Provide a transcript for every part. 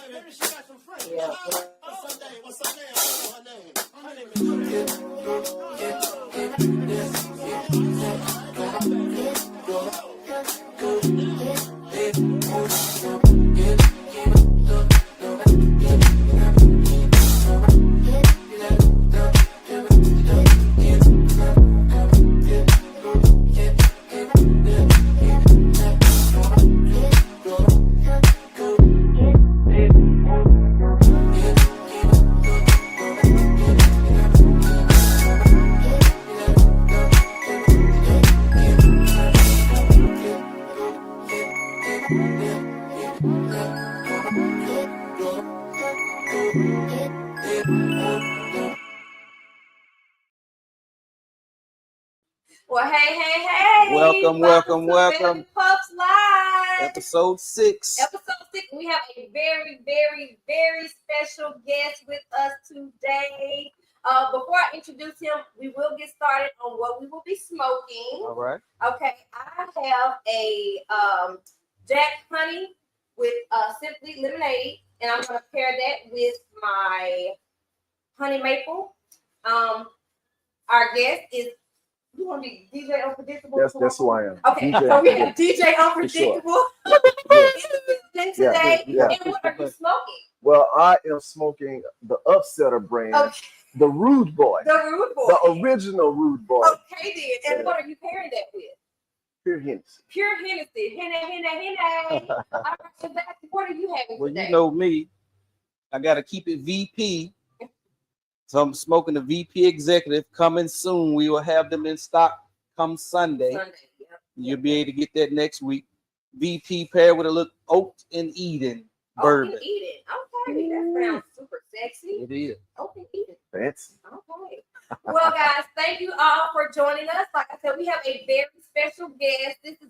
Maybe she got some friends. Yeah. What's her name? Her name is Well, hey. Welcome. Pups Live. Episode 6. We have a very, very, very special guest with us today. Before I introduce him, we will get started on what we will be smoking. All right. Okay, I have a Jack Honey with Simply Lemonade, and I'm going to pair that with my honey maple. Our guest is. You want to be DJ Unpredictable? That's who I am. Okay, so we have DJ Unpredictable today. Yeah. And what are you smoking? Well, I am smoking the Upsetter brand, the Rude Boy. The original Rude Boy. Okay, then. And what are you pairing that with? Pure Hennessy. Henny. All right, so what are you having Well, today? you know me. I got to keep it VP. So I'm smoking the VP Executive coming soon. We will have them in stock come Sunday. Yep. You'll be able to get that next week. VP paired with a little Oak and Eden bourbon. Oak and Eden. Okay, that sounds super sexy. It is. Oak and Eden. Fancy. Okay. Well, guys, thank you all for joining us. Like I said, we have a very special guest. This is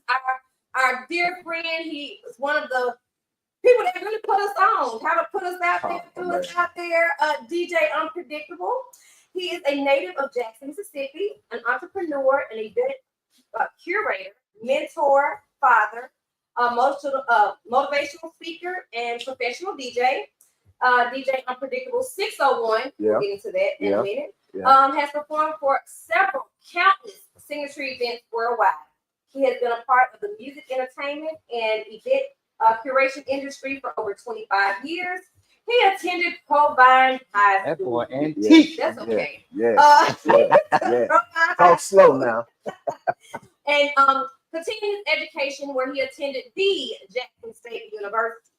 our dear friend. He is one of the people that really put us on, how to put us out there, DJ Unpredictable. He is a native of Jackson, Mississippi, an entrepreneur, an event curator, mentor, father, motivational speaker, and professional DJ. DJ Unpredictable 601. We'll get into that in a minute. Has performed for countless signature events worldwide. He has been a part of the music, entertainment, and event curation industry for over 25 years. He attended Provine High School. That boy antique. That's okay. Yeah. Talk slow now. And continued his education where he attended the Jackson State University.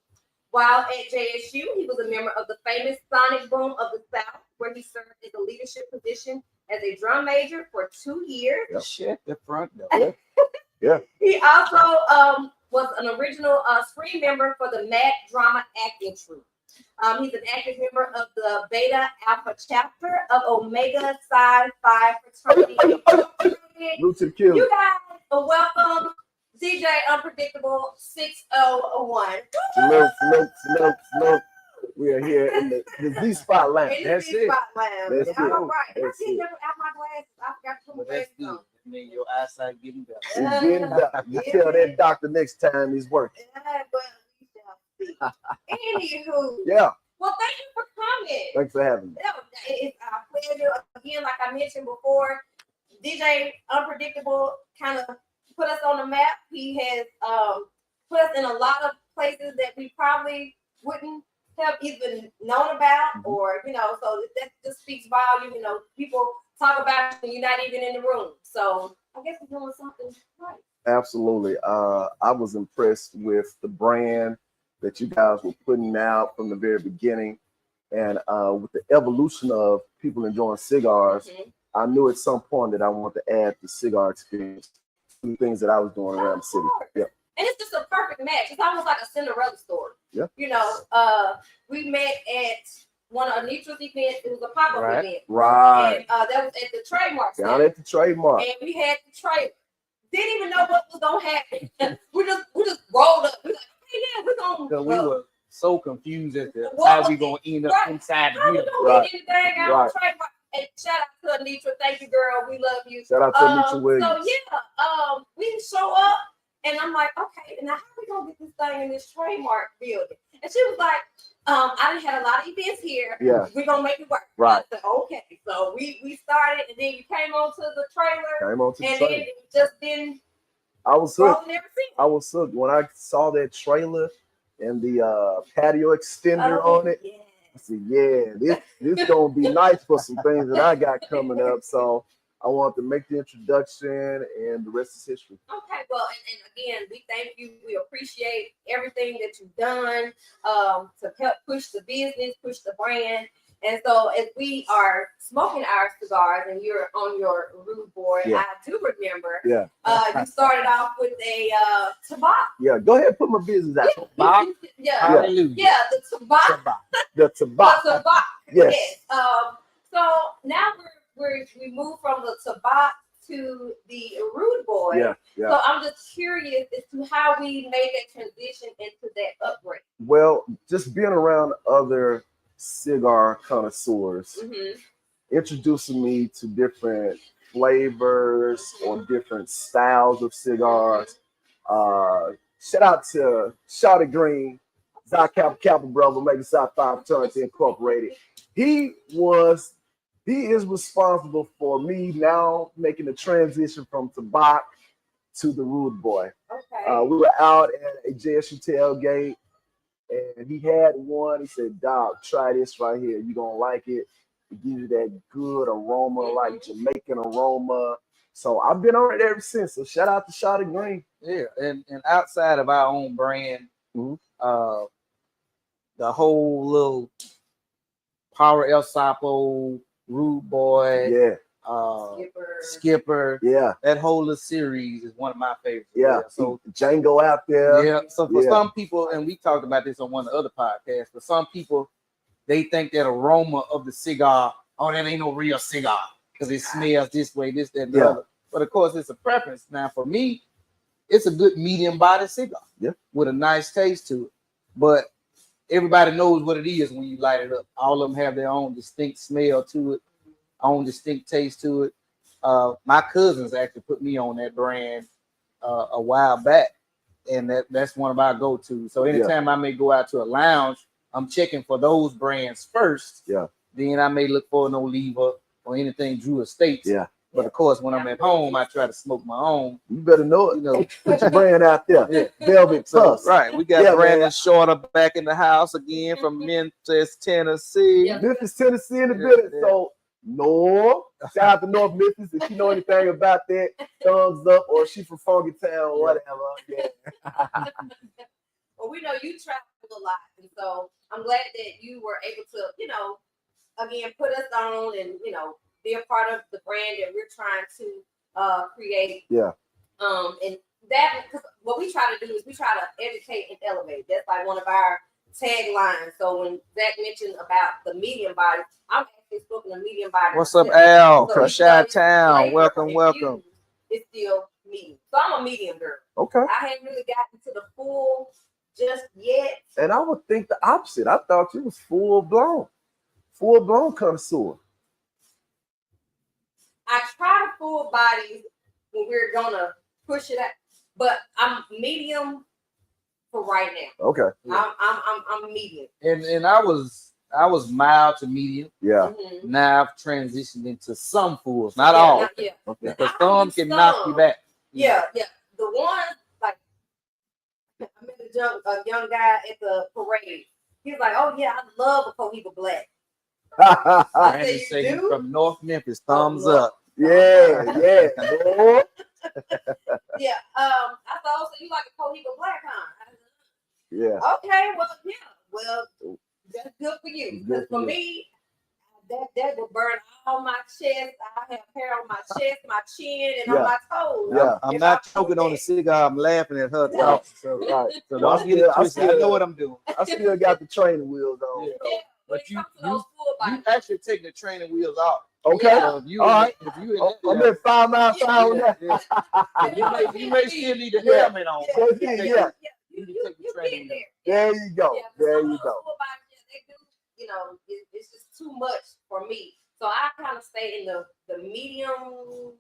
While at JSU, he was a member of the famous Sonic Boom of the South, where he served in a leadership position as a drum major for 2 years. Shit, the front door. Yeah. He also was an original screen member for the Mad Drama Acting Troupe. He's an active member of the Beta Alpha chapter of Omega Psi Phi fraternity. Roots and kills. You guys are welcome, DJ Unpredictable 601. Salute. We are here in the Z Spot Lounge. That's it. All right. That's I it. didn't never out my glasses. I forgot to put my glasses on. I mean, your eyesight getting better. It's getting better. You tell that doctor next time he's working. Anywho. Yeah. Well, thank you for coming. Thanks for having me. It's our pleasure. Again, like I mentioned before, DJ Unpredictable kind of put us on the map. He has put us in a lot of places that we probably wouldn't have even known about, or so that just speaks volume. People talk about you and you're not even in the room. So I guess we're doing something right. Absolutely. I was impressed with the brand that you guys were putting out from the very beginning, and with the evolution of people enjoying cigars. I knew at some point that I wanted to add the cigar experience to things that I was doing around the city. Yeah. And it's just a perfect match. It's almost like a Cinderella story. Yeah. We met at one of Anitra's events. It was a pop-up event. Right. And that was at the Trademark Center. Down at the Trademark. And we had the trailer. Didn't even know what was gonna happen. we just rolled up. We like, hey, yeah, we're gonna. Because we were so confused as to how we gonna end up inside the building. Right. And shout out to Anitra. Thank you, girl. We love you. Shout out to Anitra Williams. So we show up, and I'm like, okay, now how we gonna get this thing in this Trademark building? And she was like, I done had a lot of events here. Yeah. We're gonna make it work. Right. I said, okay. So we started, and then you came onto the trailer, Came on to the and trailer. then it just been I was hooked. rolling ever since. I was hooked when I saw that trailer and the patio extender on it. Yeah. I said, yeah, this gonna be nice for some things that I got coming up. So I wanted to make the introduction, and the rest is history. Okay, well, and again, we thank you. We appreciate everything that you've done to help push the business, push the brand. And so, as we are smoking our cigars, and you're on your rude board, Yeah. I do remember. Yeah. You started off with a tobacco. Yeah, go ahead and put my business out. Tobacco. Yeah, Hallelujah. yeah, the tobacco. Tobacco. The tobacco. The tobacco. Yes. So now we move from the tobacco to the rude boy. Yeah. Yeah. So I'm just curious as to how we made that transition into that upgrade. Well, just being around other cigar connoisseurs, introducing me to different flavors or different styles of cigars. Shout out to Shawty Green, Zy Kappa brother, making South 5 Tons Incorporated. He is responsible for me now making the transition from tobacco to the rude boy. Okay. We were out at a JSU tailgate, and he had one. He said, "Dog, try this right here. You're gonna like it. It gives you that good aroma, like Jamaican aroma." So I've been on it ever since. So shout out to Shawty Green. Yeah, and outside of our own brand, the whole little Power El Sapo, Rude Boy, Yeah, Skipper, yeah, that whole little series is one of my favorites. yeah. So Django out there. yeah. So for Yeah. some people, and we talked about this on one of the other podcasts, for some people, they think that aroma of the cigar, oh, that ain't no real cigar because it smells this way, this, that, and the other. But of course, it's a preference. Now, for me, it's a good medium body cigar, with a nice taste to it. But everybody knows what it is when you light it up. All of them have their own distinct smell to it, own distinct taste to it. My cousins actually put me on that brand a while back, and that's one of our go-tos. So anytime I may go out to a lounge, I'm checking for those brands first. Yeah. Then I may look for an Oliva or anything Drew Estates. Yeah. But of course, when I'm at home, I try to smoke my own. You better know it. You know, put your brand out there. Yeah. Velvet Tusk. Right. We got Brandon Shorter back in the house again from Memphis, Tennessee. Yeah. Memphis, Tennessee in the building. Yeah. So North, shout out to North Memphis. If you know anything about that, thumbs up, or she from Funky Town or whatever. Yeah. Well, we know you travel a lot, and so I'm glad that you were able to, again, put us on and be a part of the brand that we're trying to create. Yeah. And that, because what we try to do is we try to educate and elevate. That's like one of our taglines. So when Zach mentioned about the medium body, I'm actually spoken to medium body. What's up, Al? So From Chi-Town. Welcome, welcome. It's still medium. So I'm a medium girl. Okay. I hadn't really gotten to the full just yet. And I would think the opposite. I thought you was full blown connoisseur. I try to full bodies when we're gonna push it out, but I'm medium for right now. Okay. I'm medium. And I was mild to medium. Yeah. Mm-hmm. Now I've transitioned into some fools, not all. Yeah. Okay. Because some can knock you back. Yeah. The one, like, I met a young guy at the parade. He was like, "Oh yeah, I love a Cohiba Black." I said, "You do?" From North Memphis, thumbs up. Yeah. Lord. Yeah. I thought, so you like a Cohiba Black, huh? Yeah. Okay. Well, that's good for you. Because for me, that will burn all my chest. I have hair on my chest, my chin, and on my toes. Yeah. I'm not choking on the cigar. I'm laughing at her talk. So, Right. so don't get it twisted. I know what I'm doing. I still got the training wheels on. Yeah. Yeah. When But it comes to those full you bodies. actually take the training wheels off. Okay. Yeah. So if you, All right. if you in that, I'm at 5 miles per hour now. you may still need the helmet on. Yeah. You take the get training. there. There you go. Yeah, There some you of those go. full bodies, they do, it's just too much for me. So I kind of stay in the medium,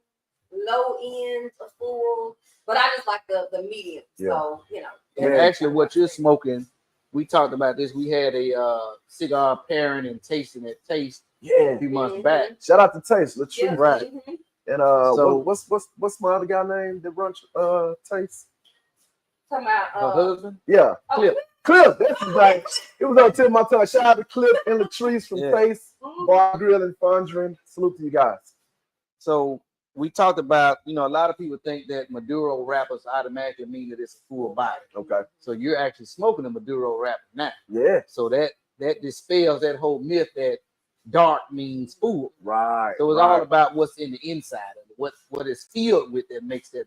low end of full, but I just like the medium. Yeah. So, And actually, what you're smoking we talked about this. We had a cigar pairing and tasting at Taste Yeah. a few months back. Shout out to Taste, Latrice. Yeah. Right. And So- what's my other guy name that runs Taste? Talking about Her husband, Yeah, Clip. Cliff. That's his name. It was on the tip of my tongue. Shout out to Cliff and Latrice from Yeah. Taste Bar Grill and Fondren. Salute to you guys. So we talked about, a lot of people think that Maduro wrappers automatically mean that it's a full body. Okay. So you're actually smoking a Maduro wrapper now. Yeah. So that dispels that whole myth that dark means full. Right. So it's right. all about what's in the inside of it, what is filled with that makes that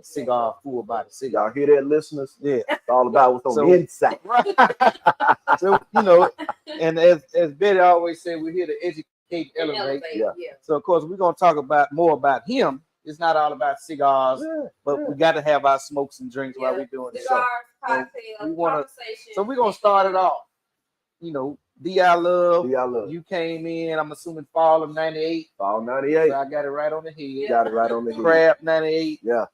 cigar full body cigar. Y'all hear that, listeners? Yeah. It's all about what's on So- the inside. Right. So and as Betty always said, we're here to educate, elevate. Yeah. So of course we're gonna talk more about him. It's not all about cigars, Yeah. but we got to have our smokes and drinks while we're doing this. Cigars, So cocktails, we wanna- conversation. So we're gonna start it off. D.I. Love. Yeah, I love it. You came in, I'm assuming fall of '98. Fall 98. So I got it right on the head. Got it right on the head. Crab '98. Yeah.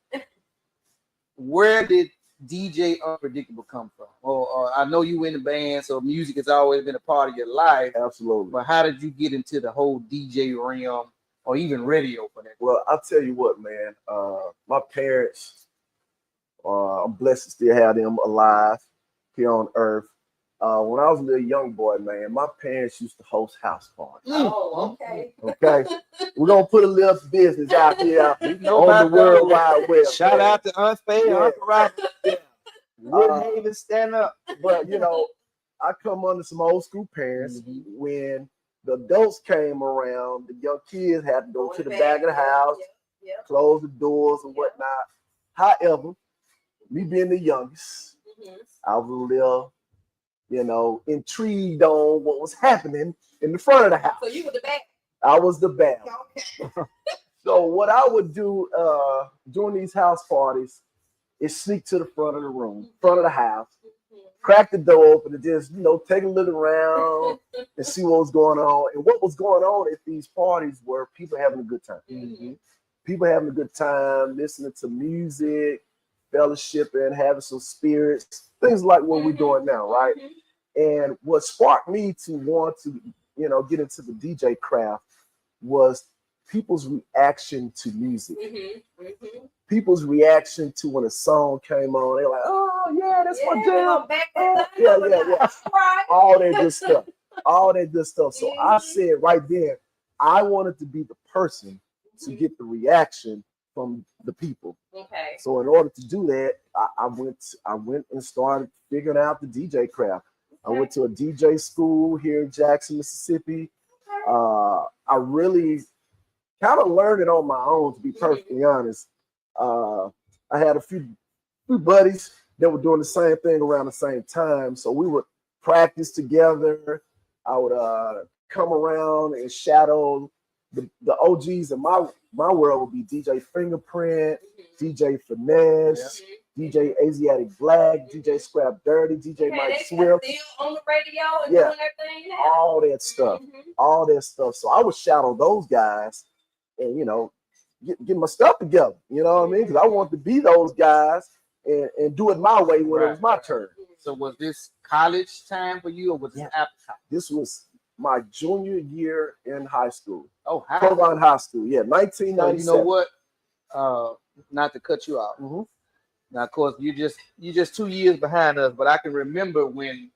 Where did DJ Unpredictable come from? Or I know you in the band, so music has always been a part of your life. Absolutely. But how did you get into the whole DJ realm, or even radio for that? Well, I'll tell you what, man. My parents, I'm blessed to still have them alive here on earth. When I was a little young boy, man, my parents used to host house parties. Oh, okay. Okay, we're gonna put a little business out here know on the about World Wide Web. Shout man. out to Unfade, Yeah. Uncle Robert. Woodhaven, stand up. But I come under some old school parents. Mhm. When the adults came around, the young kids had to go to the back of the house, Yeah. close the doors and whatnot. However, me being the youngest, I was a little, intrigued on what was happening in the front of the house. So you were the back. I was the bad. Okay. So what I would do during these house parties is sneak to the front of the room, front of the house, crack the door open and just, take a look around and see what was going on. And what was going on at these parties were people having a good time. Mm-hmm. People having a good time, listening to music, fellowshipping, having some spirits, things like what we're doing now, right? And what sparked me to want to, get into the DJ craft was people's reaction to music. People's reaction to when a song came on. They're like, oh, yeah, that's my jam. Yeah. Right. All that good stuff. All that good stuff. So I said right there, I wanted to be the person to get the reaction from the people. Okay. So in order to do that, I went and started figuring out the DJ craft. I went to a DJ school here in Jackson, Mississippi. I really kind of learned it on my own, to be perfectly honest. I had a few buddies that were doing the same thing around the same time. So we would practice together. I would come around and shadow the OGs in my world would be DJ Fingerprint, DJ Finesse, DJ Asiatic Black, DJ Scrap Dirty, DJ Mike Swift. Still on the radio and Yeah. doing everything now. All that stuff. All that stuff. So I would shadow those guys and, get my stuff together. You know what I mean? Because I want to be those guys and do it my way when it was my turn. So was this college time for you, or was this after college? This was my junior year in high school. Oh, how? Provine High School. Yeah, So 1997. you know what? Not to cut you off. Mhm. Now, of course, you're just 2 years behind us, but I can remember when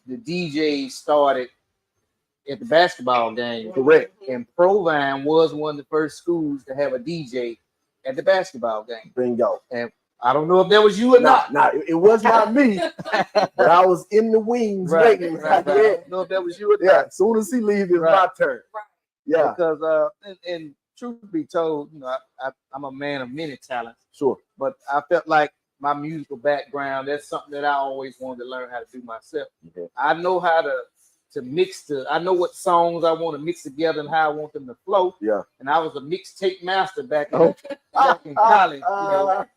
the DJ started at the basketball game. Correct. And Provine was one of the first schools to have a DJ at the basketball game. Bingo. And I don't know if that was you or not. It was not me, but I was in the wings waiting. Right. I Yeah. don't know if that was you or Yeah, not. as soon as he leaves, it's Right. my turn. Right. Yeah, Because and truth be told, I'm a man of many talents, sure. but I felt like my musical background, that's something that I always wanted to learn how to do myself. Okay. I know how to mix I know what songs I want to mix together and how I want them to flow. Yeah. And I was a mixtape master back in, Oh. back in college.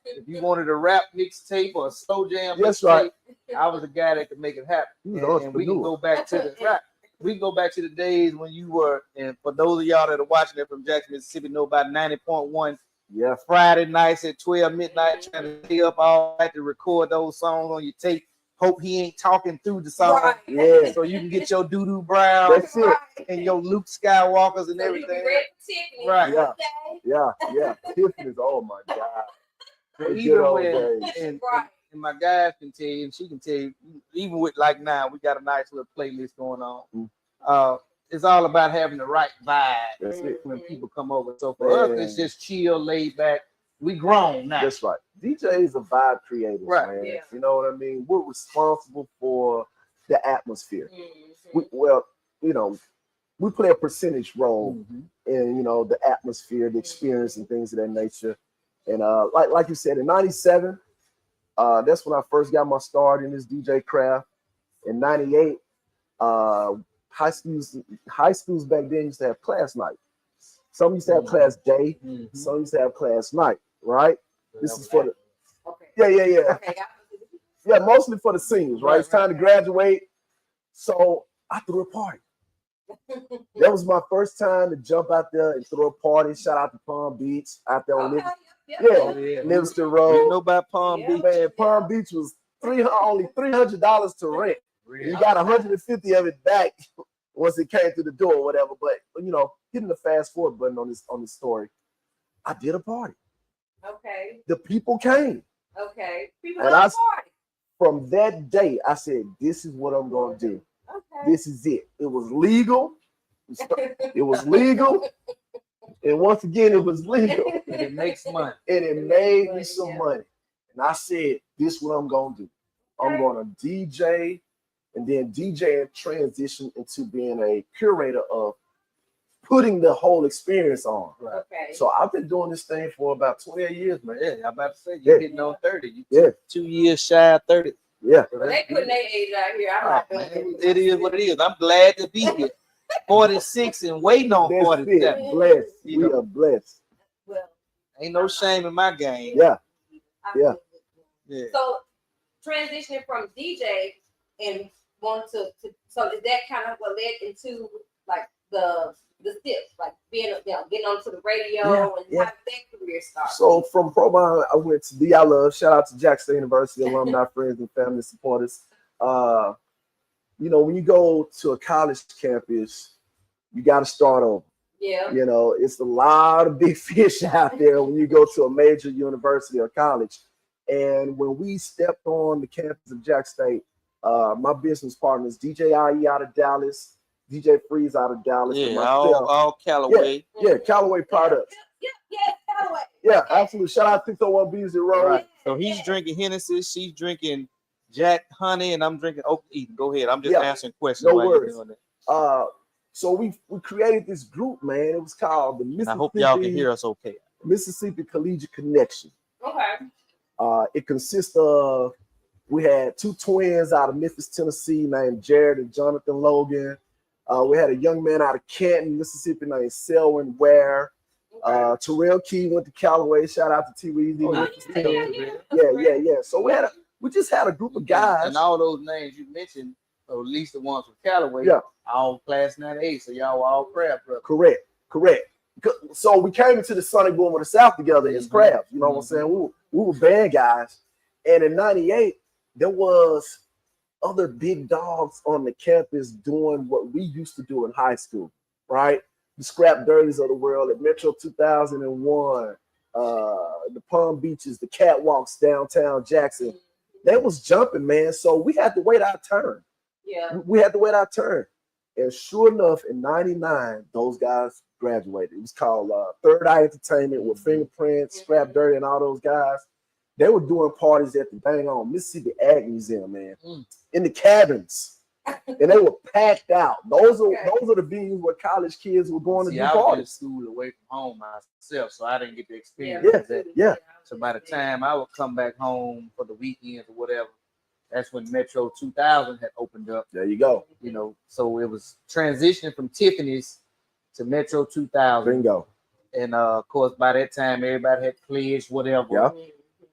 If you wanted a rap mixtape or a slow jam That's mixtape, right. I was a guy that could make it happen. You was an And we can entrepreneur. go back to the days when you were, and for those of y'all that are watching it from Jackson, Mississippi, know about 90.1 Yeah, Friday nights at 12 midnight, trying to stay up all night to record those songs on your tape, hope he ain't talking through the song. Right. Yeah. So you can get your doo-doo brown That's it. and your Luke Skywalkers and So you everything. be ready for Tiffany. Right. Yeah. Okay. Yeah. Tiffany's, oh my God. So The even good old when days. and Right. my guys can tell you, and she can tell you, even with like now, we got a nice little playlist going on. It's all about having the right vibe That's it. when people come over. So for us, it's just chill, laid back. We grown now. That's right. DJs are vibe creators, Right. man. Yeah. You know what I mean? We're responsible for the atmosphere. Mhm. We play a percentage role Mhm. in, the atmosphere, the experience, and things of that nature. And like you said, in '97, that's when I first got my start in this DJ craft. In '98, high schools back then used to have class night. Some used to have class day, Mhm. some used to have class night, right? This is for the Okay. yeah. Okay. Yeah, mostly for the seniors, right? It's time to graduate. So I threw a party. That was my first time to jump out there and throw a party. Shout out to Palm Beach out there on Livingston You Road. know about Palm Yeah. Beach? Man, Palm Beach was only $300 to rent. You got 150 of it back once it came through the door or whatever. But hitting the fast forward button on this story, I did a party. Okay. The people came. Okay. People And love party. From that day, I said, this is what I'm going to do. Okay. This is it. It was legal. It was legal. And once again, it was legal. And it makes money. And it made me some money. And I said, this is what I'm going to do. I'm going to DJ and then DJ and transition into being a curator of putting the whole experience on. Right. Okay. So I've been doing this thing for about 28 years, man. Yeah, I'm about to say you're hitting on 30. Yeah. 2 years shy of 30. Yeah. Well, they putting their age out here. I'm not doing it. It is what it is. I'm glad to be here. 46 and waiting on That's 47. it. Blessed. You We know. are blessed. Well, Ain't no shame in my game. Yeah. yeah. Yeah. So transitioning from DJ and want to so is that kind of what led into like the steps, like being getting onto the radio and how did that career start? So from Proline, I went to DI Love. Shout out to Jack State University alumni, friends, and family supporters. When you go to a college campus, you got to start over. Yeah. It's a lot of big fish out there when you go to a major university or college. And when we stepped on the campus of Jack State, my business partners, DJ IE out of Dallas, DJ Freeze out of Dallas. Yeah, and myself. all Callaway. Yeah, Callaway products. Yeah, Callaway. Yeah, absolutely. Shout out 601 Beasley Road. Right. So he's drinking Hennessy, she's drinking Jack Honey, and I'm drinking Oak Eden. Go ahead. I'm just answering questions. No while worries. you're doing that. So we created this group, man. It was called the Mississippi. I hope y'all can hear us okay. Mississippi Collegiate Connection. Okay. It consists of, we had two twins out of Memphis, Tennessee, named Jared and Jonathan Logan. We had a young man out of Canton, Mississippi, named Selwyn Ware. Terrell Key went to Callaway. Shout out to T. Weezy. Yeah. So we just had a group of guys. And all those names you mentioned, or at least the ones from Callaway, all class 98. So y'all were all crab brothers. Correct. So we came into the Sonic Boom of the South together as crabs. You know what I'm saying? We were band guys. And in '98, there was other big dogs on the campus doing what we used to do in high school, right? The Scrap Dirties of the world at Metro 2001, the Palm Beaches, the catwalks downtown Jackson. They was jumping, man. So we had to wait our turn. Yeah. We had to wait our turn. And sure enough, in '99, those guys graduated. It was called Third Eye Entertainment with Fingerprints, Scrap Dirty, and all those guys. They were doing parties at the dang on Mississippi Ag Museum, man, in the cabins. And they were packed out. Those are the venues where college kids were going to do I was parties. in school away from home myself, so I didn't get to experience that. Yeah. So by the time I would come back home for the weekends or whatever, that's when Metro 2000 had opened up. There you go. So it was transitioning from Tiffany's to Metro 2000. Bingo. And of course, by that time, everybody had pledged whatever. Yeah.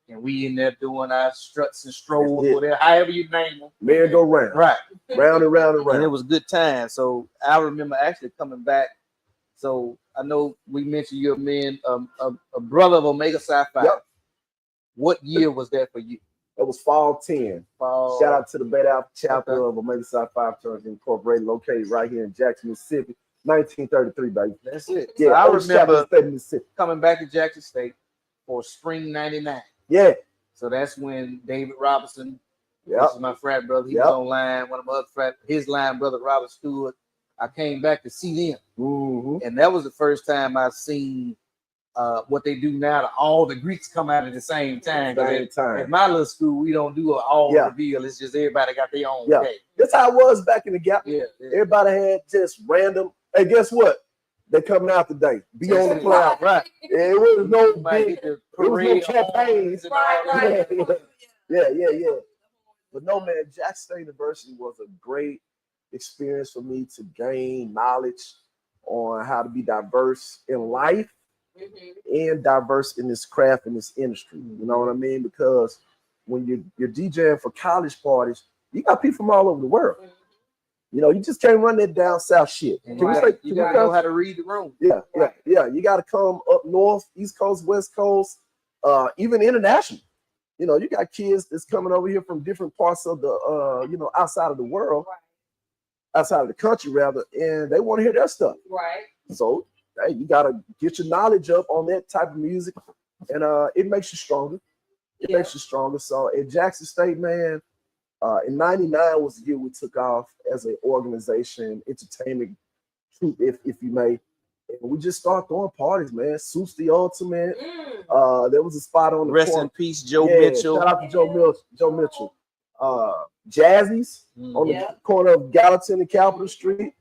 And we in there doing our struts and strolls, whatever, however you name them. Merry-go-round. Right. Round and round and round. And it was good time. So I remember actually coming back. So I know we mentioned you're a brother of Omega Psi Phi. Yep. What year was that for you? It was fall 10. Fall. Shout out to the Beta Alpha chapter of Omega Psi Phi Fraternity Incorporated, located right here in Jackson, Mississippi, 1933, baby. That's it. Yeah, so I oldest chapter remember in the state of Mississippi. coming back to Jackson State for spring '99. Yeah. So that's when David Robinson, Yep. this is my frat brother, he was on line. One of my other his line brother, Robert Stewart. I came back to see them, and that was the first time I seen what they do now. All the Greeks come out at the same time. At my little school, we don't do an all reveal. It's just everybody got their own day. That's how it was back in the Gap. Yeah. Everybody had just random. Hey, guess what? They coming out today. Be on the cloud. Right. Yeah, it was no big, it was no campaigns. Yeah. But no, man, Jackson State University was a great experience for me to gain knowledge on how to be diverse in life and diverse in this craft, in this industry. You know what I mean? Because when you're DJing for college parties, you got people from all over the world. You know, you just can't run that down south shit. You gotta know how to read the room. Yeah. You got to come up north, East Coast, West Coast, even international. You know, you got kids that's coming over here from different parts of the, outside of the world, outside of the country rather, and they want to hear their stuff. Right. So, hey, you got to get your knowledge up on that type of music, and it makes you stronger. It makes you stronger. So at Jackson State, man, in '99 was the year we took off as an organization, entertainment troupe, if you may. And we just started throwing parties, man. Suits the Ultimate. There was a spot on the Rest corner. in peace, Joe Mitchell. Shout out to Joe Mitchell. Jazzy's on the corner of Gallatin and Capitol Street.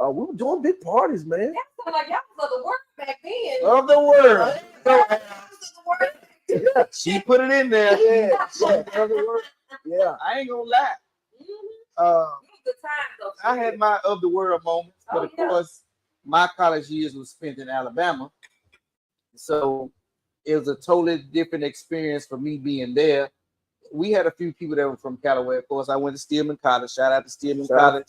We were doing big parties, man. That sounded like y'all was of the world back then. Of the world. She put it in there. Yeah. I ain't gonna lie. Good times, though. I had my of the world moments, but of course, my college years was spent in Alabama, so it was a totally different experience for me being there. We had a few people that were from Callaway. Of course, I went to Stillman College. Shout out to Stillman College.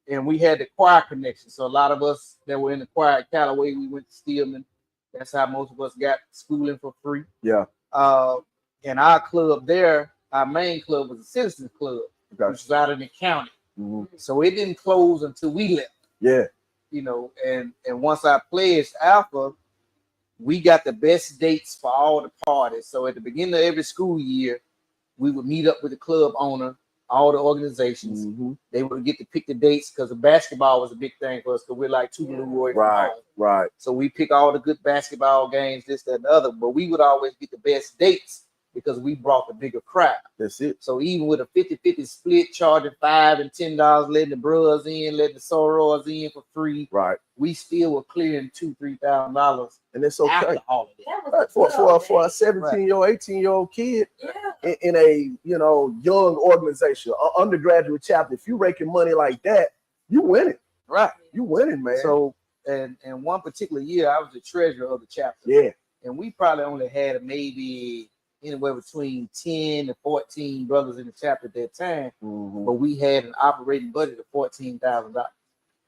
And we had the choir connection. So a lot of us that were in the choir at Callaway, we went to Stillman. That's how most of us got schooling for free. Yeah. And our club there, our main club was a Citizens Club, which was out in the county. So it didn't close until we left. Yeah. You know, and once I pledged Alpha, we got the best dates for all the parties. So at the beginning of every school year, we would meet up with the club owner, all the organizations. They would get to pick the dates because the basketball was a big thing for us because we're like two blue warriors. Right. So we pick all the good basketball games, this, that, and the other. But we would always get the best dates because we brought the bigger crowd. That's it. So even with a 50-50 split, charging $5 and $10, letting the bros in, letting the sorors in for free. Right. We still were clearing $2,000-$3,000. And it's okay. After all of it. For a 17-year-old, 18-year-old kid in a young organization, an undergraduate chapter, if you raking money like that, you winning. Right. You winning, man. So and one particular year, I was the treasurer of the chapter. Yeah. And we probably only had maybe anywhere between 10 to 14 brothers in the chapter at that time. But we had an operating budget of $14,000.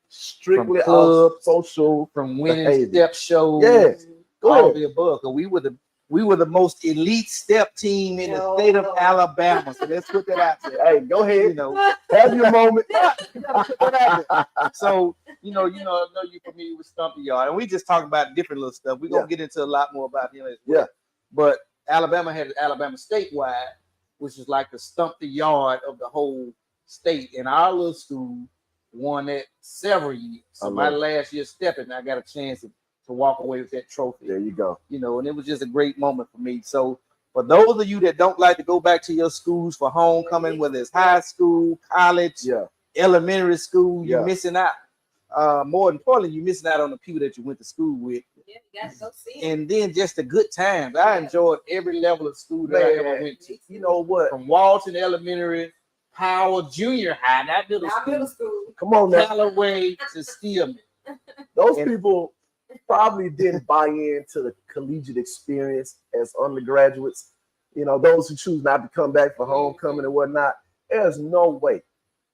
Strictly from club, social, from winning step shows, all the above. We were the most elite step team in the state of Alabama. So let's put that out there. Hey, go ahead. Have your moment. So I know you're familiar with Stumpy Yard, and we just talk about different little stuff. We're gonna get into a lot more about him as well. Yeah. But Alabama had Alabama statewide, which is like the Stump the Yard of the whole state. And our little school won that several years. So my last year stepping, I got a chance to walk away with that trophy. There you go. And it was just a great moment for me. So for those of you that don't like to go back to your schools for homecoming, whether it's high school, college, elementary school, you're missing out. More importantly, you're missing out on the people that you went to school with. Yeah, you got to go see it. And then just the good times. I enjoyed every level of school that I ever went to. You know what? From Walton Elementary, Powell Junior High, not middle school. Come on now. Callaway to Stillman. Those people probably didn't buy into the collegiate experience as undergraduates. Those who choose not to come back for homecoming and whatnot. There's no way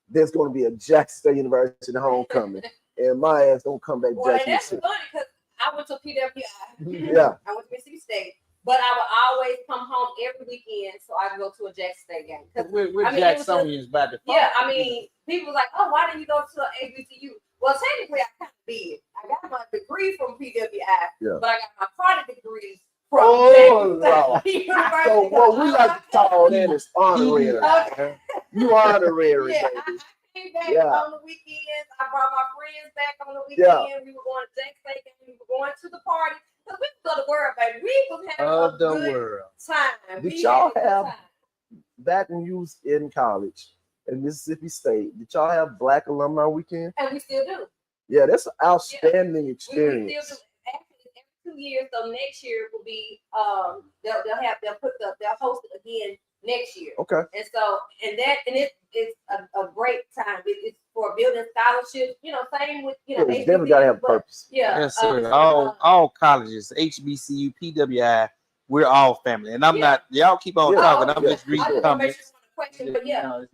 there's going to be a Jackson State University homecoming, and my ass don't come back to Jackson State. State. That's funny because I went to PWI. Yeah. I went to Mississippi State. But I would always come home every weekend so I could go to a Jackson State game. We're I mean, Jacksonians by default. Yeah, I mean, people were like, oh, why didn't you go to HBCU? Well, technically, I kind of did. I got my degree from PWI, but I got my product degree from Jackson State University. So what we like to call that is honorary. Okay. You honorary. Yeah, I came back on the weekends. I brought my friends back on the weekend. We were going to Jackson State game. We were going to the party. Because we was of the world, baby. We was having a good time. Did y'all have, back when you was in college in Mississippi State, did y'all have Black Alumni Weekend? And we still do. Yeah, that's an outstanding experience. We still do. Actually, every 2 years. So next year will be they'll host it again next year. Okay. And so it's a great time. It's for building scholarships. You know, same with it's definitely gotta have a purpose. Yeah. Yes, sir. All colleges, HBCU, PWI, we're all family. And I'm not. Y'all keep on talking. I'm just reading the comments. Question, but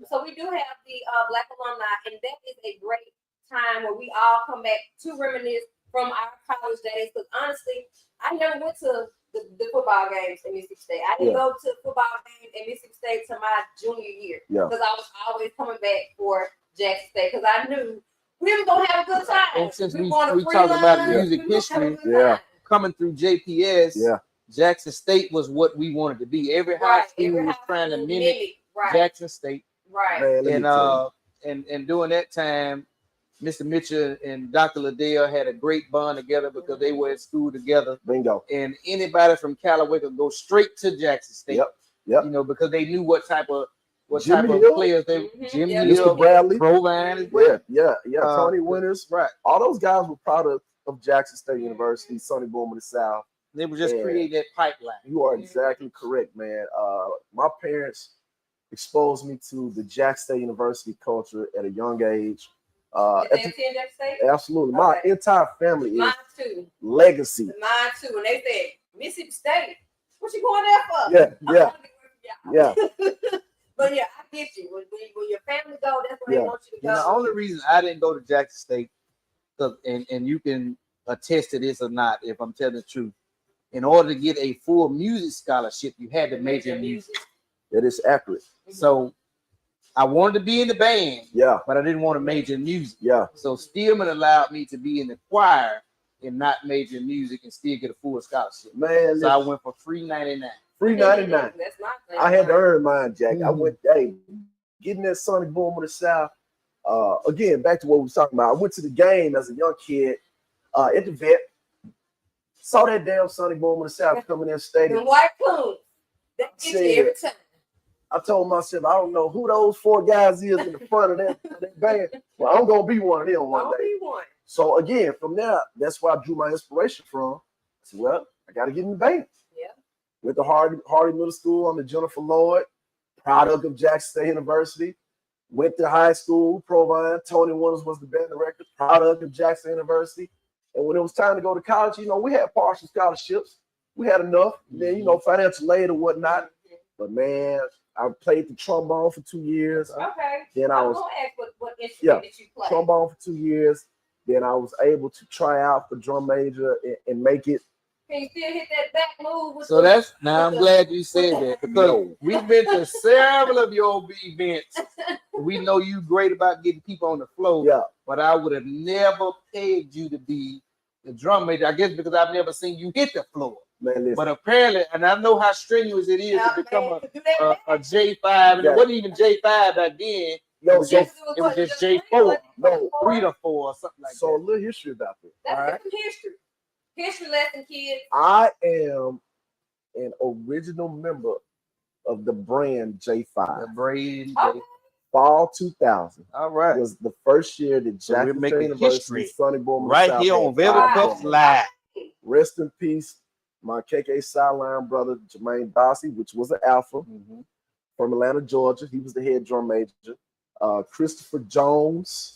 so we do have the Black alumni, and that is a great time where we all come back to reminisce from our college days. Because honestly, I never went to the football games in Mississippi State. I didn't go to football games in Mississippi State to my junior year because I was always coming back for Jackson State because I knew we were gonna have a good time. And since we talk about music history, coming through JPS, Jackson State was what we wanted to be. Every high school was trying to mimic Jackson State. Right. Man, and during that time, Mr. Mitchell and Dr. Liddell had a great bond together because they were at school together. Bingo. And anybody from Callaway could go straight to Jackson State. Yep. You know, because they knew what type of players they Jim Hill, Mr. Bradley, Provine as well. Tony Winters. Right. All those guys were proud of Jackson State University, Sonny Boom of the South. They were just creating that pipeline. You are exactly correct, man. My parents exposed me to the Jackson State University culture at a young age. Did they attend Jackson State? Absolutely. My entire family is mine too. Legacy. Mine too. And they said, Mississippi State, what you going there for? Yeah. But yeah, I get you. When your family go, that's where they want you to go. The only reason I didn't go to Jackson State, and you can attest to this or not, if I'm telling the truth, in order to get a full music scholarship, you had to major in music. That is accurate. So I wanted to be in the band, but I didn't want to major in music. So Steelman allowed me to be in the choir and not major in music and still get a full scholarship. Man, so I went for $3.99. $3.99. That's not. I had to earn mine, Jack. I went, getting that Sonic Boom of the South. Again, back to what we were talking about. I went to the game as a young kid at the vet. Saw that damn Sonic Boom of the South coming in the stadium. The white coons. That gets you every time. I told myself, I don't know who those four guys is in the front of that band. Well, I'm gonna be one of them one day. So again, from there, that's where I drew my inspiration from. I said, well, I gotta get in the band. Went to Hardy Middle School under Jennifer Lloyd, product of Jackson State University. Went to high school, Provine. Tony Winters was the band director, product of Jackson University. And when it was time to go to college, we had partial scholarships. We had enough. Then, financial aid or whatnot. But man, I played the trombone for 2 years. Okay. Then I was gonna ask what instrument did you play? Trombone for 2 years. Then I was able to try out for drum major and make it. Can you still hit that back move? So I'm glad you said that because we've been to several of your events. We know you great about getting people on the floor. But I would have never pegged you to be the drum major. I guess because I've never seen you hit the floor. Man, but apparently, and I know how strenuous it is to become a J5, and it wasn't even J5 back then. It was just J4, 3 to 4 or something like that. So a little history about this. That's some history. History lesson, kids. I am an original member of the brand J5. The brand Fall 2000. All right. Was the first year that Jackson State University Sonny Boom right here on Velvet Cups Live. Rest in peace. My KK sideline brother, Jermaine Dossie, which was an alpha from Atlanta, Georgia. He was the head drum major. Christopher Jones.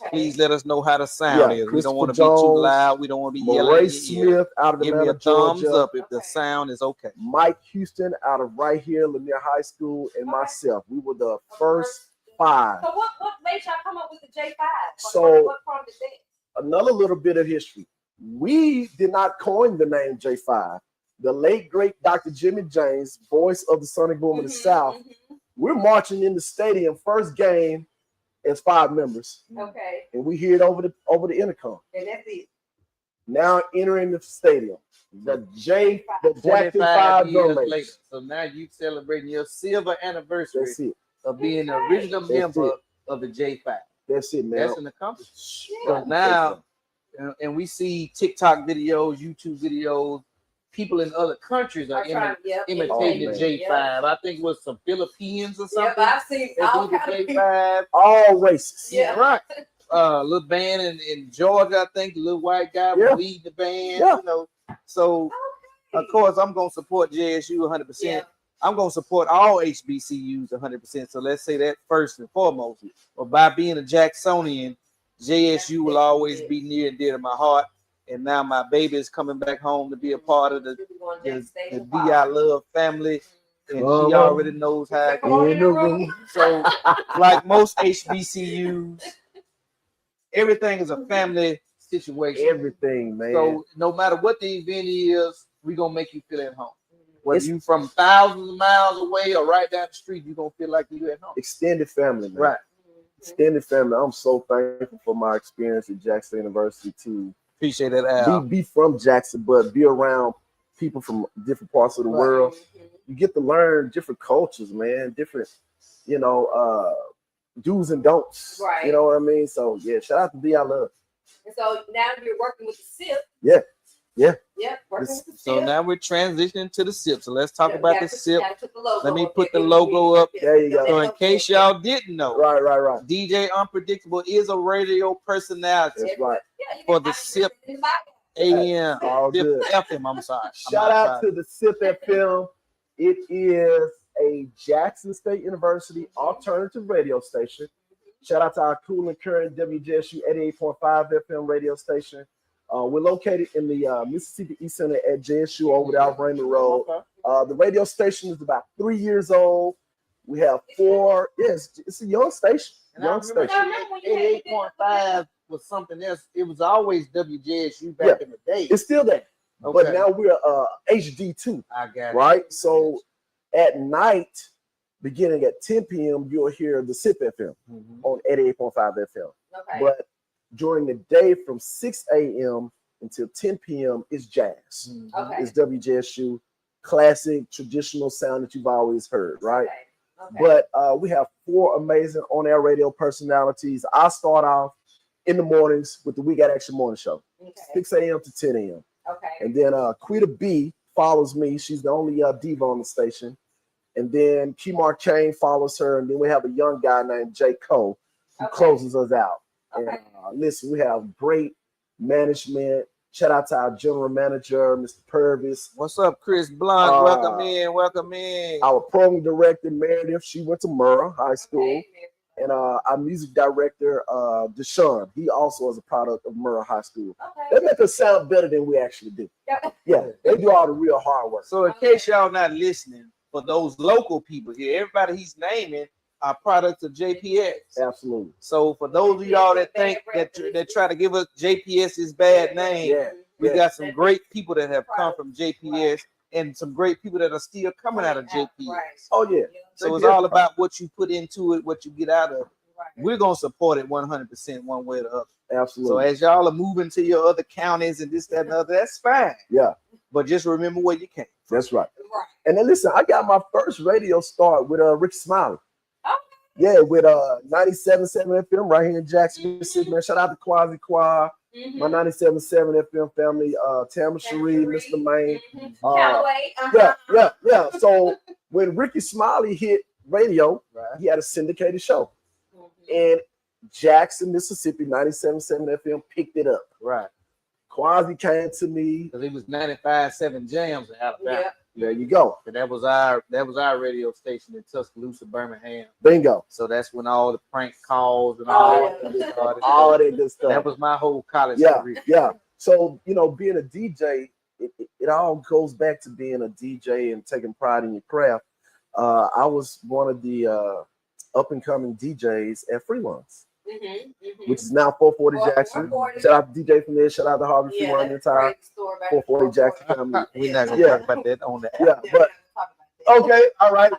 Please let us know how the sound is. We don't want to be too loud. We don't want to be yelling. Ray Smith out of Give Atlanta, me a thumbs Georgia. up if the sound is okay. Mike Houston out of right here, Lanier High School, and myself. We were the first 5. So what made y'all come up with the J5? So what prompted that? Another little bit of history. We did not coin the name J5. the late great Dr. Jimmy James, voice of the Sonic Boom of the South. We're marching in the stadium, first game as 5 members. Okay. And we hear it over the intercom. And that's it. Now entering the stadium. The Jackson 25 5 years drum later. majors. So now you celebrating your silver anniversary That's it. of being the original member of the J5. That's it, man. That's an accomplishment. Yeah. So now, and we see TikTok videos, YouTube videos, people in other countries are imitating the J5. I think it was some Philippines or something. Yep, I've seen all the kinds J5. All races. Yeah. Right. Little band in Georgia, I think, the little white guy was leading the band. Yeah. You know, so of course I'm gonna support JSU 100%. Yeah. I'm gonna support all HBCUs 100%. So let's say that first and foremost. But by being a Jacksonian, JSU will always be near and dear to my heart. And now my baby is coming back home to be a part of the DI Love family. And she already knows how to. So, like most HBCUs, everything is a family situation. Everything, man. So no matter what the event is, we're gonna make you feel at home. Whether you from thousands of miles away or right down the street, you're gonna feel like you're at home. Extended family, man. Right. Extended family. I'm so thankful for my experience at Jackson University to appreciate that, Al. Be from Jackson, but be around people from different parts of the world. You get to learn different cultures, man, different, do's and don'ts. Right. You know what I mean? So yeah, shout out to DI Love. And so now you're working with the SIP. Yeah. Yep, working with the SIP. So now we're transitioning to the SIP. So let's talk about the SIP. Let me put the there. logo up. There you go. So in case y'all didn't know, Right. DJ Unpredictable is a radio personality. That's right. For the SIP AM. All good. FM, I'm sorry. Shout out to the SIP FM. It is a Jackson State University alternative radio station. Shout out to our cool and current WJSU 88.5 FM radio station. We're located in the Mississippi East Center at JSU over there off Raymond Road. The radio station is about 3 years old. We have 4. Yes, it's a young station. Young station. 88.5 was something else. It was always WJSU back in the day. It's still there. Okay. But now we're HD2. I got it. Right? So at night, beginning at 10 p.m., you'll hear the SIP FM on 88.5 FM. Okay. But during the day from 6 a.m. until 10 p.m. is jazz. Okay. It's WJSU, classic, traditional sound that you've always heard, right? Okay. But we have 4 amazing on-air radio personalities. I start off in the mornings with the We Got Action Morning Show, 6 a.m. to 10 a.m. Okay. And then Quita B follows me. She's the only diva on the station. And then Kemar Kane follows her. And then we have a young guy named Jay Cole who closes us out. Okay. And listen, we have great management. Shout out to our general manager, Mr. Purvis. What's up, Chris Blunt? Welcome in. Our program director, Meredith, she went to Murrah High School. Okay. And our music director, Deshaun, he also is a product of Murrah High School. Okay. They make us sound better than we actually do. Yeah, they do all the real hard work. So in case y'all not listening, for those local people here, everybody he's naming are products of JPS. Absolutely. So for those of y'all that think that try to give us JPS's bad name, we got some great people that have come from JPS and some great people that are still coming out of JPS. Oh yeah. So it's all about what you put into it, what you get out of it. We're gonna support it 100% one way or the other. Absolutely. So as y'all are moving to your other counties and this, that, and the other, that's fine. Yeah. But just remember where you came. That's right. And then listen, I got my first radio start with Ricky Smiley. Yeah, with 97.7 FM right here in Jackson, Mississippi. Man, shout out to Quasi Choir, my 97.7 FM family, Tamara Cherie, Mr. Maine. Yeah. So when Ricky Smiley hit radio, he had a syndicated show. And Jackson, Mississippi, 97.7 FM picked it up. Right. Quasi came to me. Because it was 95.7 Jams in Alabama. There you go. And that was our radio station in Tuscaloosa, Birmingham. Bingo. So that's when all the prank calls and all that good stuff. That was my whole college career. Yeah. So, being a DJ, it all goes back to being a DJ and taking pride in your craft. I was one of the up and coming DJs at Freelance. which is now 440 Jackson. 440. Shout out to DJ from there. Shout out to Harvey Yeah, Freeman, the that's a entire great store back 440 Jackson family. We're not gonna Yeah. talk about that on the app. Yeah, Yeah, but okay, all right.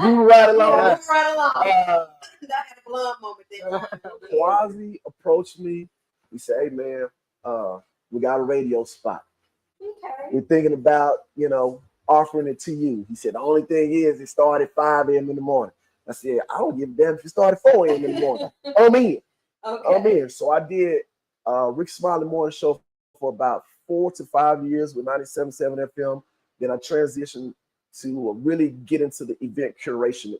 You right along. Yeah, move right along. Uh, I had a blood moment there. Quasi approached me. He said, "Hey man, we got a radio spot. Okay. We're thinking about, offering it to you." He said, "The only thing is, it started at 5 a.m. in the morning." I said, "I don't give a damn if it started 4 a.m. in the morning. I'm in. I'm in." So I did Rick Smiley Morning Show for about 4 to 5 years with 97.7 FM. Then I transitioned to really get into the event curation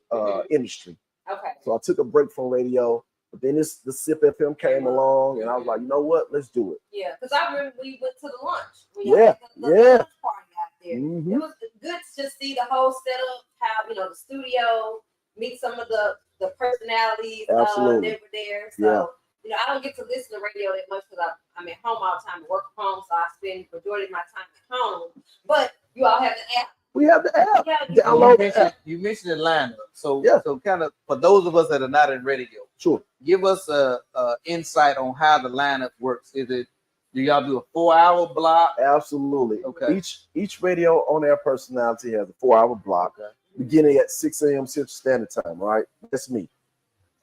industry. Okay. So I took a break from radio, but then the SIP FM came along, and I was like, you know what? Let's do it. Yeah, because I remember we went to the lunch. We Yeah, had the lunch party out there. Mhm. It was good to just see the whole setup, how the studio, meet some of the personalities that were there. So I don't get to listen to radio that much because I'm at home all the time, I work from home, so I spend the majority of my time at home. But you all have the app. We have the app. Yeah, Download the app. You mentioned Atlanta, so Yeah. so kind of for those of us that are not in radio, Sure. give us a insight on how the lineup works. Do y'all do a 4-hour block? Absolutely. Okay. Each radio on air personality has a 4-hour block, beginning at 6 a.m. Central Standard Time. Right, that's me.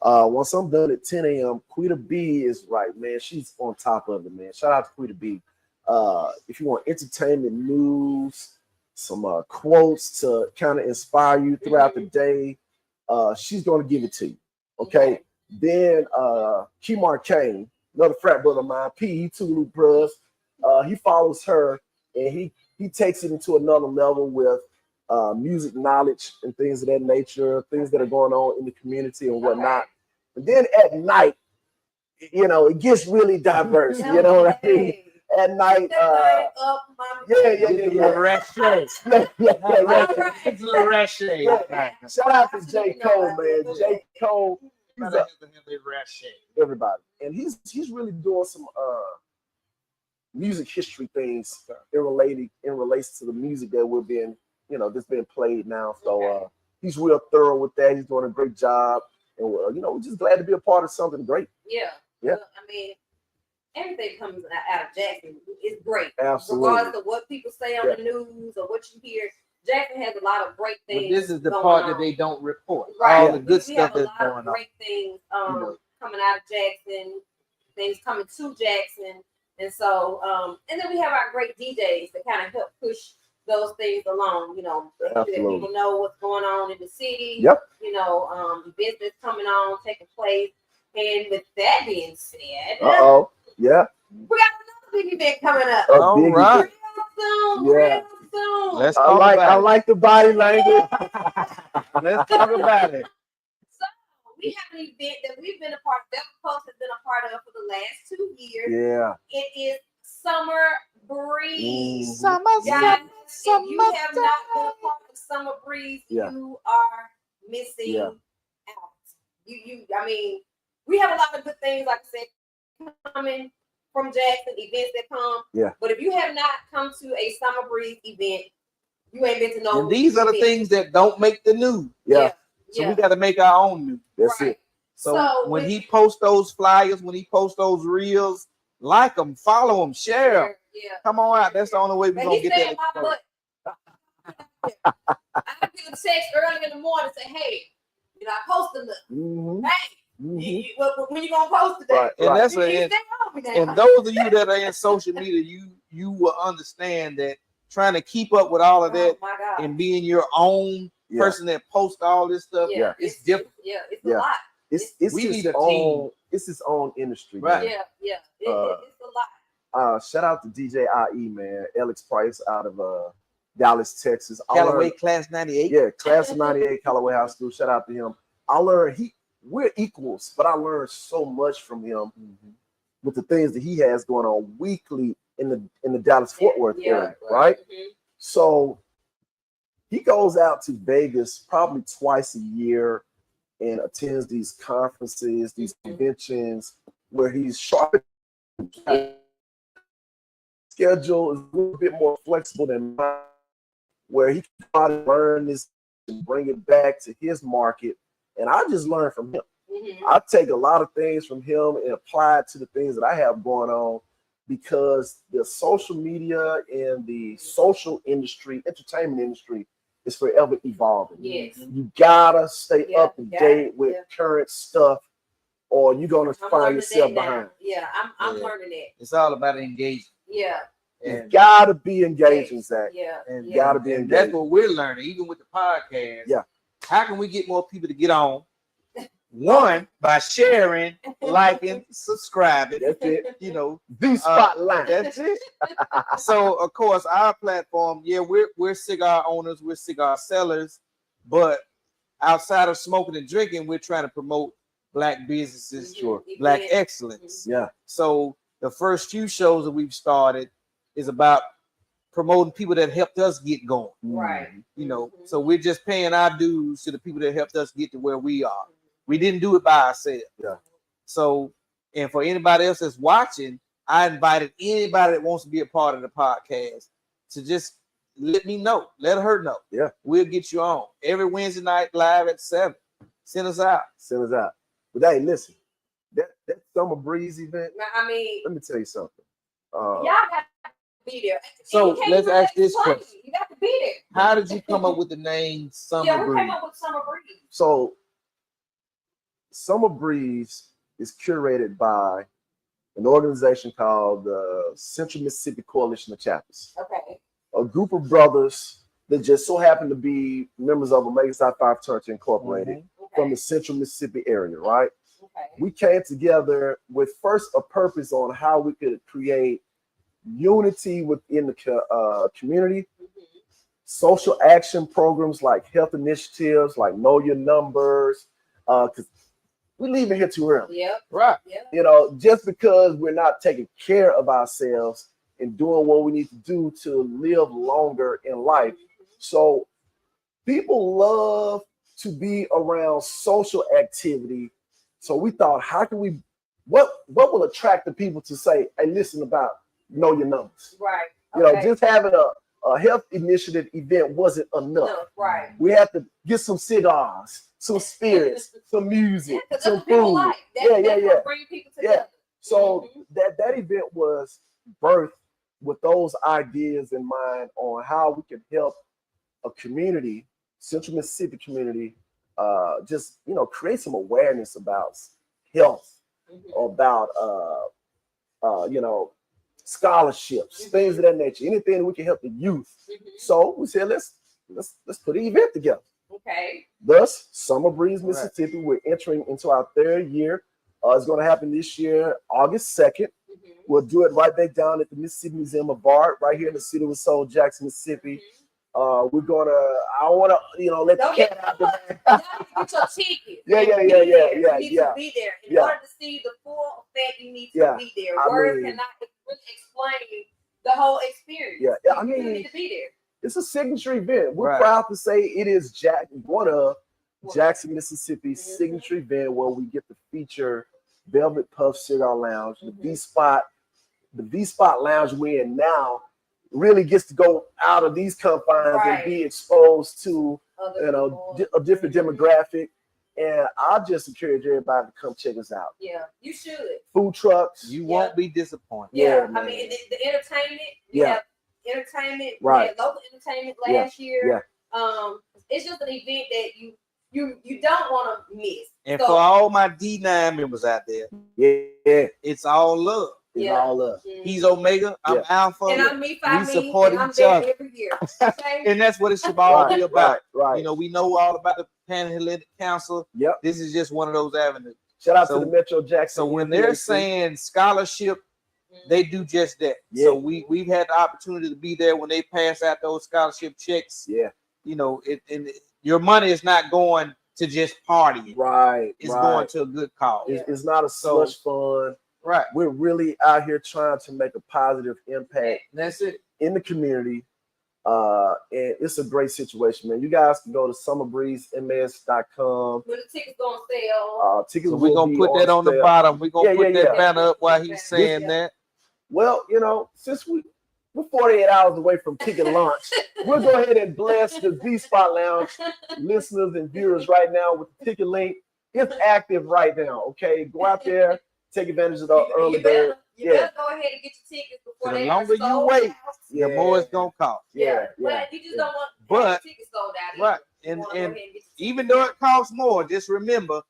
Once I'm done at 10 a.m., Quita B is right, man. She's on top of it, man. Shout out to Quita B. If you want entertainment news, some quotes to kind of inspire you throughout the day, she's going to give it to you. Okay. Then Kemar Kane, another frat brother of mine, P. Tulu Bros. He follows her, and he takes it into another level with music knowledge and things of that nature, things that are going on in the community and whatnot. And then at night, it gets really diverse. You know what I mean? At night, Yeah. Shout out to J. Cole, man. J. Cole, everybody, and he's really doing some music history things in relates to the music that we're being, that's being played now. So he's real thorough with that. He's doing a great job, and we're just glad to be a part of something great. Yeah. Yeah. I mean, everything comes out of Jackson is great. Absolutely. Regardless of what people say on the news or what you hear, Jackson has a lot of great things. But this is the going part on. that they don't report. Right. All the good we stuff have a that's lot going of on. great things coming out of Jackson, things coming to Jackson. And so, and then we have our great DJs that kind of help push those things along, that people know what's going on in the city. Yep. Events that's coming on, taking place. And with that being said, yeah, we got another big event coming up. All right. Real soon. Let's talk about it. I like the body language. Let's talk about it. So we have an event that we've been a part of, Devil Post has been a part of for the last 2 years. Yeah. It is Summer Breeze. Summer, Guys, if you have not been a part of Summer Breeze, you are missing out. I mean, we have a lot of good things, like I said, coming from Jackson, events that come. Yeah. But if you have not come to a Summer Breeze event, you ain't been to know. And these are the things that don't make the news. Yeah. So we got to make our own news. That's it. So when he posts those flyers, when he posts those reels, like them, follow them, share them. Yeah. Come on out. That's the only way we're going to get that. I get a text early in the morning and say, hey, I posted them. Hey, when you going to post today? Right. And that's and those of you that are in social media, you will understand that trying to keep up with all of that and being your own person that posts all this stuff, it's different. It's a lot. It's its own industry, right? Man. Yeah. It's a lot. Shout out to DJ IE, man. Alex Price out of Dallas, Texas. Callaway Class 98. Yeah, Class of 98, Callaway High School. Shout out to him. I learned we're equals, but I learned so much from him with the things that he has going on weekly in the Dallas Fort Worth area, right? So he goes out to Vegas probably twice a year and attends these conferences, these conventions where he's sharp. Schedule is a little bit more flexible than mine, where he can try to learn this and bring it back to his market. And I just learned from him. I take a lot of things from him and apply it to the things that I have going on, because the social media and the social industry, entertainment industry, is forever evolving. Yes. You gotta stay Yeah, up to date with current stuff, or you're gonna I'm find learning yourself that now. behind. Yeah, I'm Yeah. learning that. It's all about engagement. Yeah. You And, gotta be engaging, Zach. Yeah. and, Yeah. Gotta be and engaged. that's what we're learning, even with the podcast. Yeah. How can we get more people to get on? One, by sharing, liking, subscribing. That's it. You know, The spotlight. that's it. So of course, our platform, yeah, we're cigar owners, we're cigar sellers, but outside of smoking and drinking, we're trying to promote Black businesses, Sure. Black Yeah. excellence. Yeah. So the first few shows that we've started is about promoting people that helped us get going. Right. You know, so we're just paying our dues to the people that helped us get to where we are. We didn't do it by ourselves. Yeah. So, and for anybody else that's watching, I invited anybody that wants to be a part of the podcast to just let me know. Let her know. Yeah. We'll get you on every Wednesday night live at 7. Send us out. Send us out. But hey, listen, that Summer Breeze event, I mean, let me tell you something. y'all got to be there. So, And you can't let's really ask this explain question. it. You got to be there. How did you come up with the name Summer Yeah, who Breeze? came up with Summer Breeze? So Summer Breeze is curated by an organization called the Central Mississippi Coalition of Chapters. Okay. A group of brothers that just so happen to be members of Omega Psi Phi Church Incorporated from the Central Mississippi area, right? Okay. We came together with first a purpose on how we could create unity within the community, social action programs like health initiatives, like Know Your Numbers, because we leaving here too early. Yep. Right. Yep. You know, just because we're not taking care of ourselves and doing what we need to do to live longer in life. So people love to be around social activity. So we thought, how can we, what will attract the people to say, hey, listen about Know Your Numbers? Right. You know, just having a health initiative event wasn't enough. No, right. We had to get some cigars, some spirits, some music, That's some what people food. like. That's what bring people together. So that event was birthed with those ideas in mind on how we can help a community, Central Mississippi community, just, you know, create some awareness about health, about you know, scholarships, things of that nature, anything that we can help the youth. So we said, let's put an event together. Okay. Thus, Summer Breeze, Mississippi, we're entering into our 3rd year. It's going to happen this year, August 2nd. We'll do it right back down at the Mississippi Museum of Art, right here in the city of Soul, Jackson, Mississippi. We're gonna. I want to, you know, let the cat out the bag. You gotta get your ticket. Yeah. You need to be there. In order to see the full effect, you need to be there. Words cannot really explain the whole experience. Yeah, I you mean, need to be there. It's a signature event. We're proud to say it is one of Jackson, Mississippi's signature event where we get to feature Velvet Puff Cigar Lounge, the V Spot Lounge we're in now. Really gets to go out of these confines and be exposed to a different demographic. And I just encourage everybody to come check us out. Yeah, you should. Food trucks. You won't be disappointed. Yeah, I mean the entertainment. We have entertainment. We had local entertainment last year. It's just an event that you don't want to miss. And for all my D9 members out there, it's all love. It's all love. He's Omega, I'm Alpha. And I'm me, we support each other. every year. Okay? And that's what it should all be about. Right. You know, we know all about the Panhandle Council. Yep. This is just one of those avenues. Shout out to the Metro Jackson. So when they're saying scholarship, they do just that. So we've had the opportunity to be there when they pass out those scholarship checks. Yeah. You know, your money is not going to just party. Right. It's going to a good cause. It's not a slush fund. Right. We're really out here trying to make a positive impact. That's it. In the community. And it's a great situation, man. You guys can go to summerbreezems.com. When the tickets on sale. Tickets so we're gonna put that on the bottom. We're gonna put that banner up while he's saying that. Well, you know, since we're 48 hours away from ticket launch, we'll go ahead and bless the V Spot Lounge listeners and viewers right now with the ticket link. It's active right now. Okay, go out there, take advantage of the early bird. You better go ahead and get your tickets before The they longer are you sold wait, out. the more it's gonna cost. Yeah. But you just don't want to But- have tickets sold out. Right. You wanna go ahead and get your Even tickets. though it costs more, just remember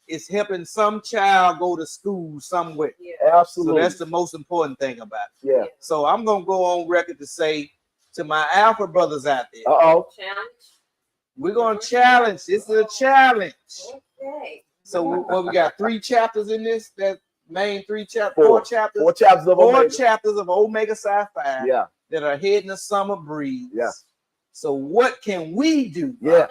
it's helping some child go to school somewhere. Yeah. Absolutely. So that's the most important thing about it. Yeah. So I'm gonna go on record to say to my Alpha brothers out there, Challenge. we're gonna challenge. This is a challenge. Okay. So what we got 3 chapters in this? That main 3 chapters, 4 chapters, 4 chapters of 4 Omega. chapters of Omega Sci-Fi Yeah. that are hitting the summer breeze. Yeah. So what can we do? Yeah.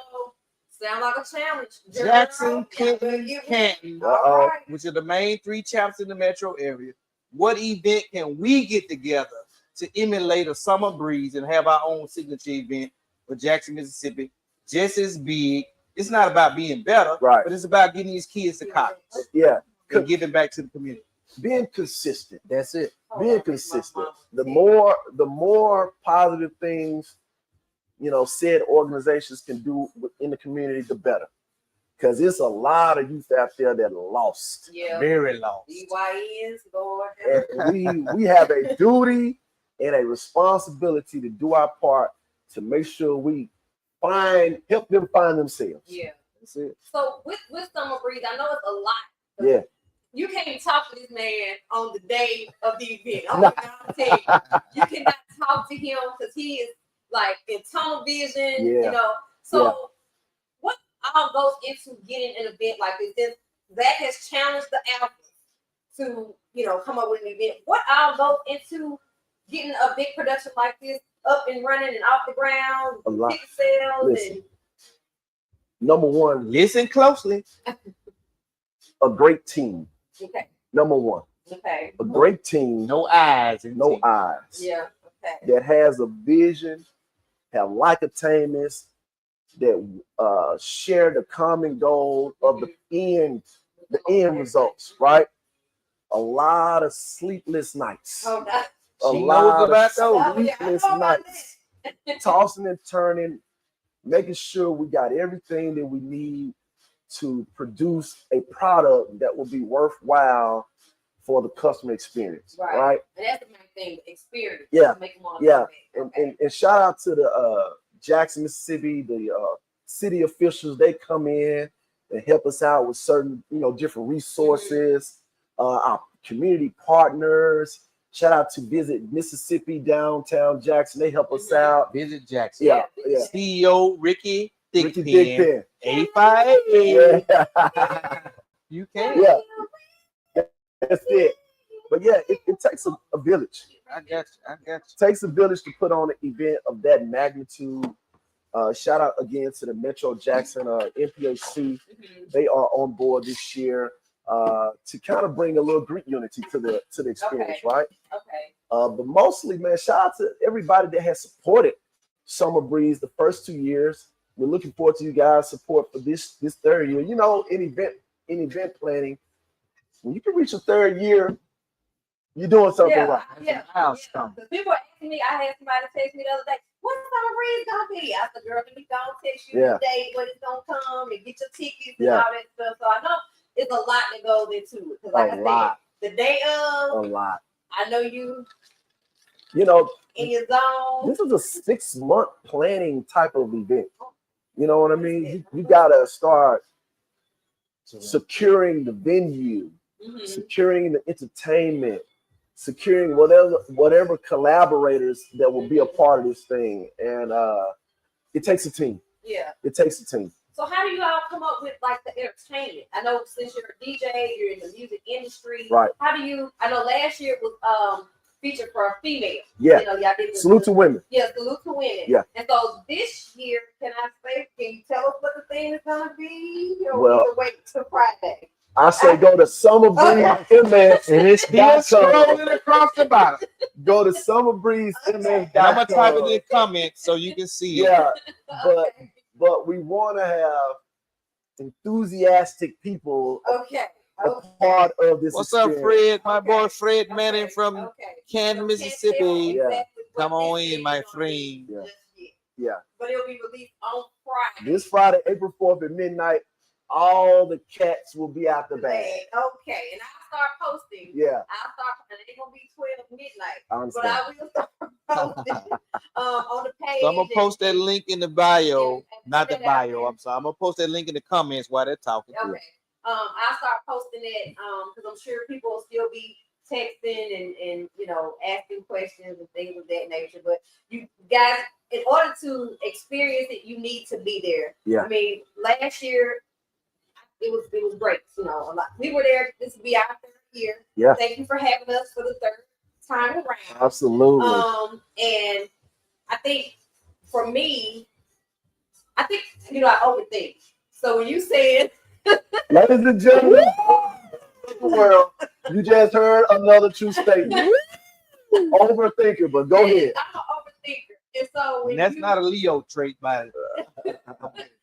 Sound like a challenge. Jackson, Girl, Clinton, you- Canton, All right. which are the main 3 chapters in the metro area. What event can we get together to emulate a summer breeze and have our own signature event for Jackson, Mississippi? Just as big. It's not about being better, Right. but it's about getting these kids to college Yeah. and giving back to the community. Being consistent. That's it. Being consistent. The more positive things, said organizations can do in the community, the better. Because there's a lot of youth out there that are lost. Yeah. Very lost. EYNs, Lord. And we have a duty and a responsibility to do our part to make sure we help them find themselves. Yeah. That's it. So with Summer Breeze, I know it's a lot. Yeah. You can't talk to this man on the day of the event. Oh my God, tell you cannot talk to him because he is like in tunnel vision. Yeah. So what all goes into getting an event like this? That has challenged the Alphas to come up with an event. What all goes into getting a big production like this up and running and off the ground? A lot. Ticket sales. Listen. Number one, Listen closely. a great team. Okay. Number one, Okay. a great team, No eyes. no eyes. Yeah. Okay. That has a vision, have like attainments, that share the common goal of the end results, right? A lot of sleepless nights. Oh, God. A She lot knows about of those. Oh, yeah, I sleepless know about nights. Tossing and turning, making sure we got everything that we need to produce a product that will be worthwhile for the customer experience, right? And that's the main thing, the experience. Yeah. Make them wanna Yeah. come back. Okay. And shout out to the Jackson, Mississippi, the city officials. They come in and help us out with certain, different resources. Our community partners. Shout out to Visit Mississippi downtown Jackson. They help us out. Visit Jackson. Yeah. CEO Ricky Ricky Thickpen. Dickpen. 85. Yeah. You can. Yeah. That's it. But yeah, it takes a village. I got you. It takes a village to put on an event of that magnitude. Shout out again to the Metro Jackson MPHC. They are on board this year to kind of bring a little Greek unity to the experience, right? Okay. But mostly, man, shout out to everybody that has supported Summer Breeze the first 2 years. We're looking forward to you guys' support for this third year. In event planning, when you can reach a third year, you're doing something right. Yeah. Milestone. Because people are asking me, I had somebody text me the other day, what's Summer Breeze gonna be? I said, girl, let me go and text you the date when it's gonna come and get your tickets and all that stuff. So I know it's a lot that goes into it. Because like I said, the day of, A lot. I know you You know, in your zone. this is a 6-month planning type of event. You know what I mean? You gotta start securing the venue, securing the entertainment, securing whatever collaborators that will be a part of this thing. And it takes a team. Yeah. It takes a team. So how do you all come up with like the entertainment? I know since you're a DJ, you're in the music industry. Right. How do you? I know last year it was featured for a female. Yeah. You know, y'all did Salute to women. Yeah, salute to women. Yeah. And so this year, can you tell us what the theme is gonna be? Or Well, we can wait till Friday. I say go to Summer Breeze MS. And it's still scrolling across the bottom. Go to Summer Breeze MS. And I'm gonna type it in the comments so you can see it. Yeah, but we want to have enthusiastic people Okay. a part of this. What's up, experience. Fred? My boy Fred Manning from Canton, Mississippi. Yeah. Come on in, my friend. Yeah. But it'll be released on Friday. This Friday, April 4th at midnight. all the cats will be out the bag. Okay, and I'll start posting. Yeah, I'll start, and it ain't gonna be 12 midnight, I but I will start posting on the page. So I'm gonna post that link in the bio, and not put the that out bio. there. I'm sorry. I'm gonna post that link in the comments while they're talking. Okay. I'll start posting it because I'm sure people will still be texting and asking questions and things of that nature. But you guys, in order to experience it, you need to be there. Yeah. I mean, last year it was great. A lot. We were there. This will be our third year. Yeah. Thank you for having us for the third time around. Absolutely. And I think for me, I overthink. So when you said, ladies and gentlemen, world, you just heard another true statement. Overthinker, but go ahead. I'm an overthinker, and so And that's not a Leo trait, by it.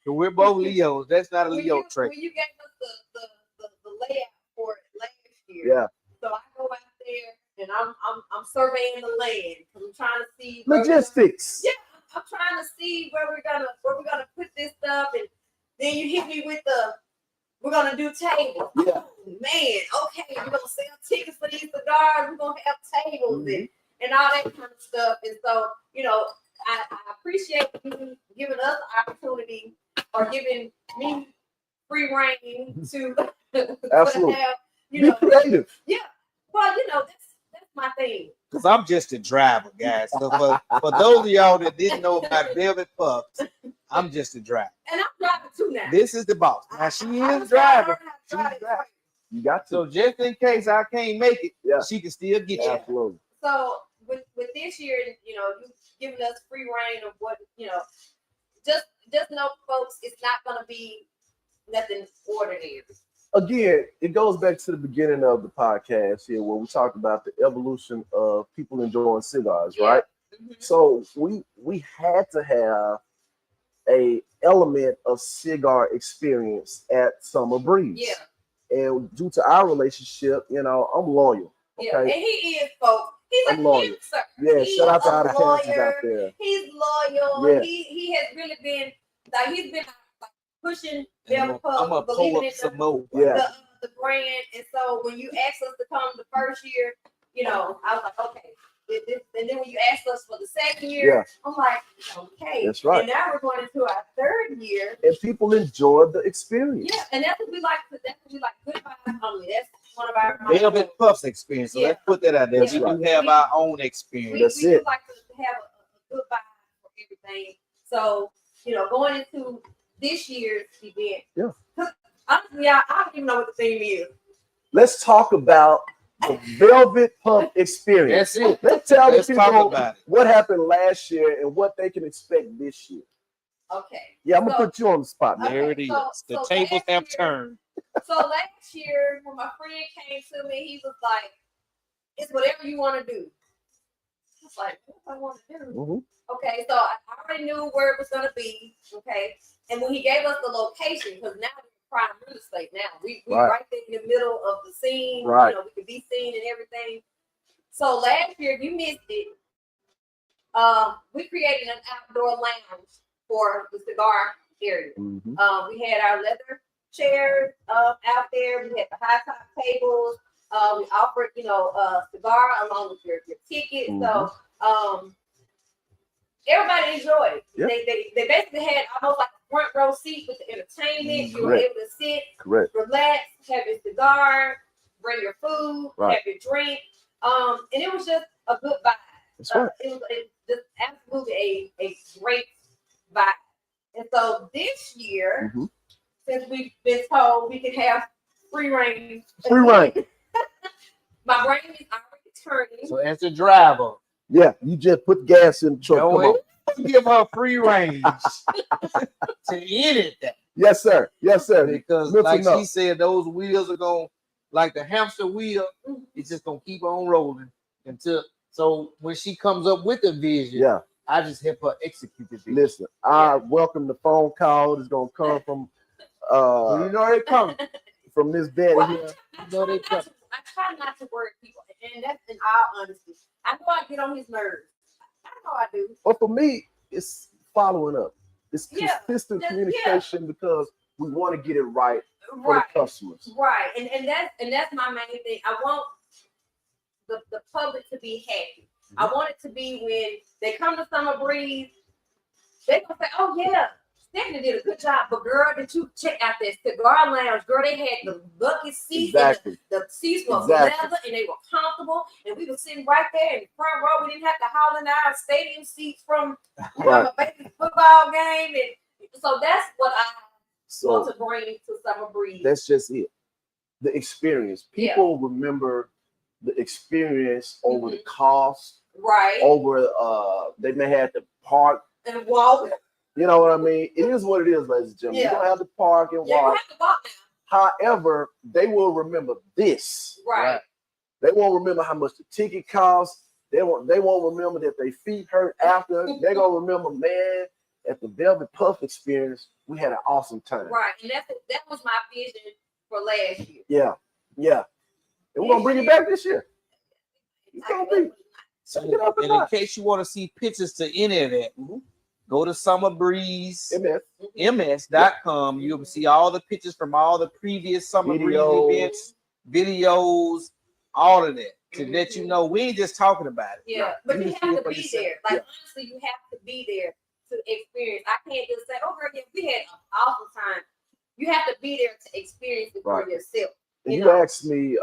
So we're both Leos. That's not a Leo trait. When you gave us the layout for it last year, Yeah. So I go out there and I'm surveying the land. I'm trying to see Logistics. Yeah, I'm trying to see where we're gonna put this stuff, and then you hit me with we're gonna do tables. Yeah. Oh, man, okay, we're gonna sell tickets for these cigars. We're gonna have tables and all that kind of stuff. And so, I appreciate you giving us the opportunity or giving me free reign to Absolutely. have, Be creative. Yeah. Well, that's my thing. Because I'm just a driver, guys. So for those of y'all that didn't know about Velvet Pups, I'm just a driver. And I'm driving too now. This is the boss. Now she is driving. She's driving. You got to. So just in case I can't make it, she can still get you. Absolutely. So with this year, you've given us free reign of what, just know, folks, it's not gonna be nothing ordinary. Again, it goes back to the beginning of the podcast here where we talked about the evolution of people enjoying cigars, right? Mm-hmm. So we had to have a element of cigar experience at Summer Breeze. Yeah. And due to our relationship, I'm loyal. Okay? Yeah, and he is, folks. He's a loyal. cancer. Yeah, shout out to all the cancers lawyer. out there. He's loyal. Yeah. He has really been he's been pushing I'm Velvet gonna Pup, pull believing up in some more. the brand. And so when you asked us to come the first year, I was like, okay. And then when you asked us for the second year, I'm like, okay. That's right. And now we're going into our third year. And people enjoyed the experience. Yeah, and that's what we like. Goodbye only. That's one of our Velvet Pups experience. So let's put that out there. Yeah. We do have our own experience. We do like to have a goodbye for everything. So, going into this year's event. Yeah. Honestly, I don't even know what the theme is. Let's talk about the Velvet Pup experience. That's it. Let's tell the Talk people about it. what happened last year and what they can expect this year. Okay. Yeah, I'm gonna put you on the spot, man. There it is. The tables have turned. So last year, when my friend came to me, he was like, "It's whatever you want to do." I was like, "What do I want to do?" Mm-hmm. Okay, so I already knew where it was gonna be. Okay, and when he gave us the location, because now we're prime real estate. Now we right there in the middle of the scene. Right. We could be seen and everything. So last year, if you missed it, we created an outdoor lounge for the cigar area. Mm-hmm. We had our leather chairs out there. We had the high top tables. We offered, a cigar along with your ticket. Mm-hmm. So everybody enjoyed it. Yep. They basically had almost like a front row seat with the entertainment. You were able to sit, relax, have your cigar, bring your food, have your drink. And it was just a good vibe. That's right. It was just absolutely a great vibe. And so this year, since we've been told we can have free reign. My brain is already turning. So as a driver, you just put gas in the truck. Come on. Give her free range to anything. Yes, sir. Yes, sir. Because like she said, those wheels are going like the hamster wheel. It's just gonna keep on rolling until. So when she comes up with a vision, I just help her execute the vision. Listen, I welcome the phone call. It's gonna come from they coming from Miss Betty here. I try not to worry people, and that's in all honesty. I know I get on his nerves. I know I do. But for me, it's following up. It's consistent communication because we want to get it right for Right. the customers. Right. And that's my main thing. I want the public to be happy. I want it to be when they come to Summer Breeze, they gonna say, "Oh yeah, Stephanie did a good job." But girl, did you check out that cigar lounge? Girl, they had the bucket seats. Exactly. And the seats were Exactly. leather and they were comfortable. And we were sitting right there in the front row. We didn't have to haul in our stadium seats from a basic football game. And so that's what I want to bring to Summer Breeze. That's just it. The experience. People remember the experience over the cost. Right. Over they may have to park and walk. You know what I mean? It is what it is, ladies and gentlemen. You don't have to park and walk. You have to walk now. However, they will remember this. Right. They won't remember how much the ticket costs. They won't remember that their feet hurt after. They're gonna remember, man, at the Velvet Puff experience, we had an awesome time. Right. And that was my vision for last year. Yeah. Yeah. And we're gonna bring it back this year. It's gonna be. And in case you want to see pictures to any of that, go to Summer Breeze MS.com. You'll see all the pictures from all the previous Summer Breeze events, videos, all of that to let you know we ain't just talking about it. Yeah, but you have to be there. Like honestly, you have to be there to experience. I can't just say, "Oh, girl, yeah, we had an awesome time." You have to be there to experience it for yourself. And you asked me,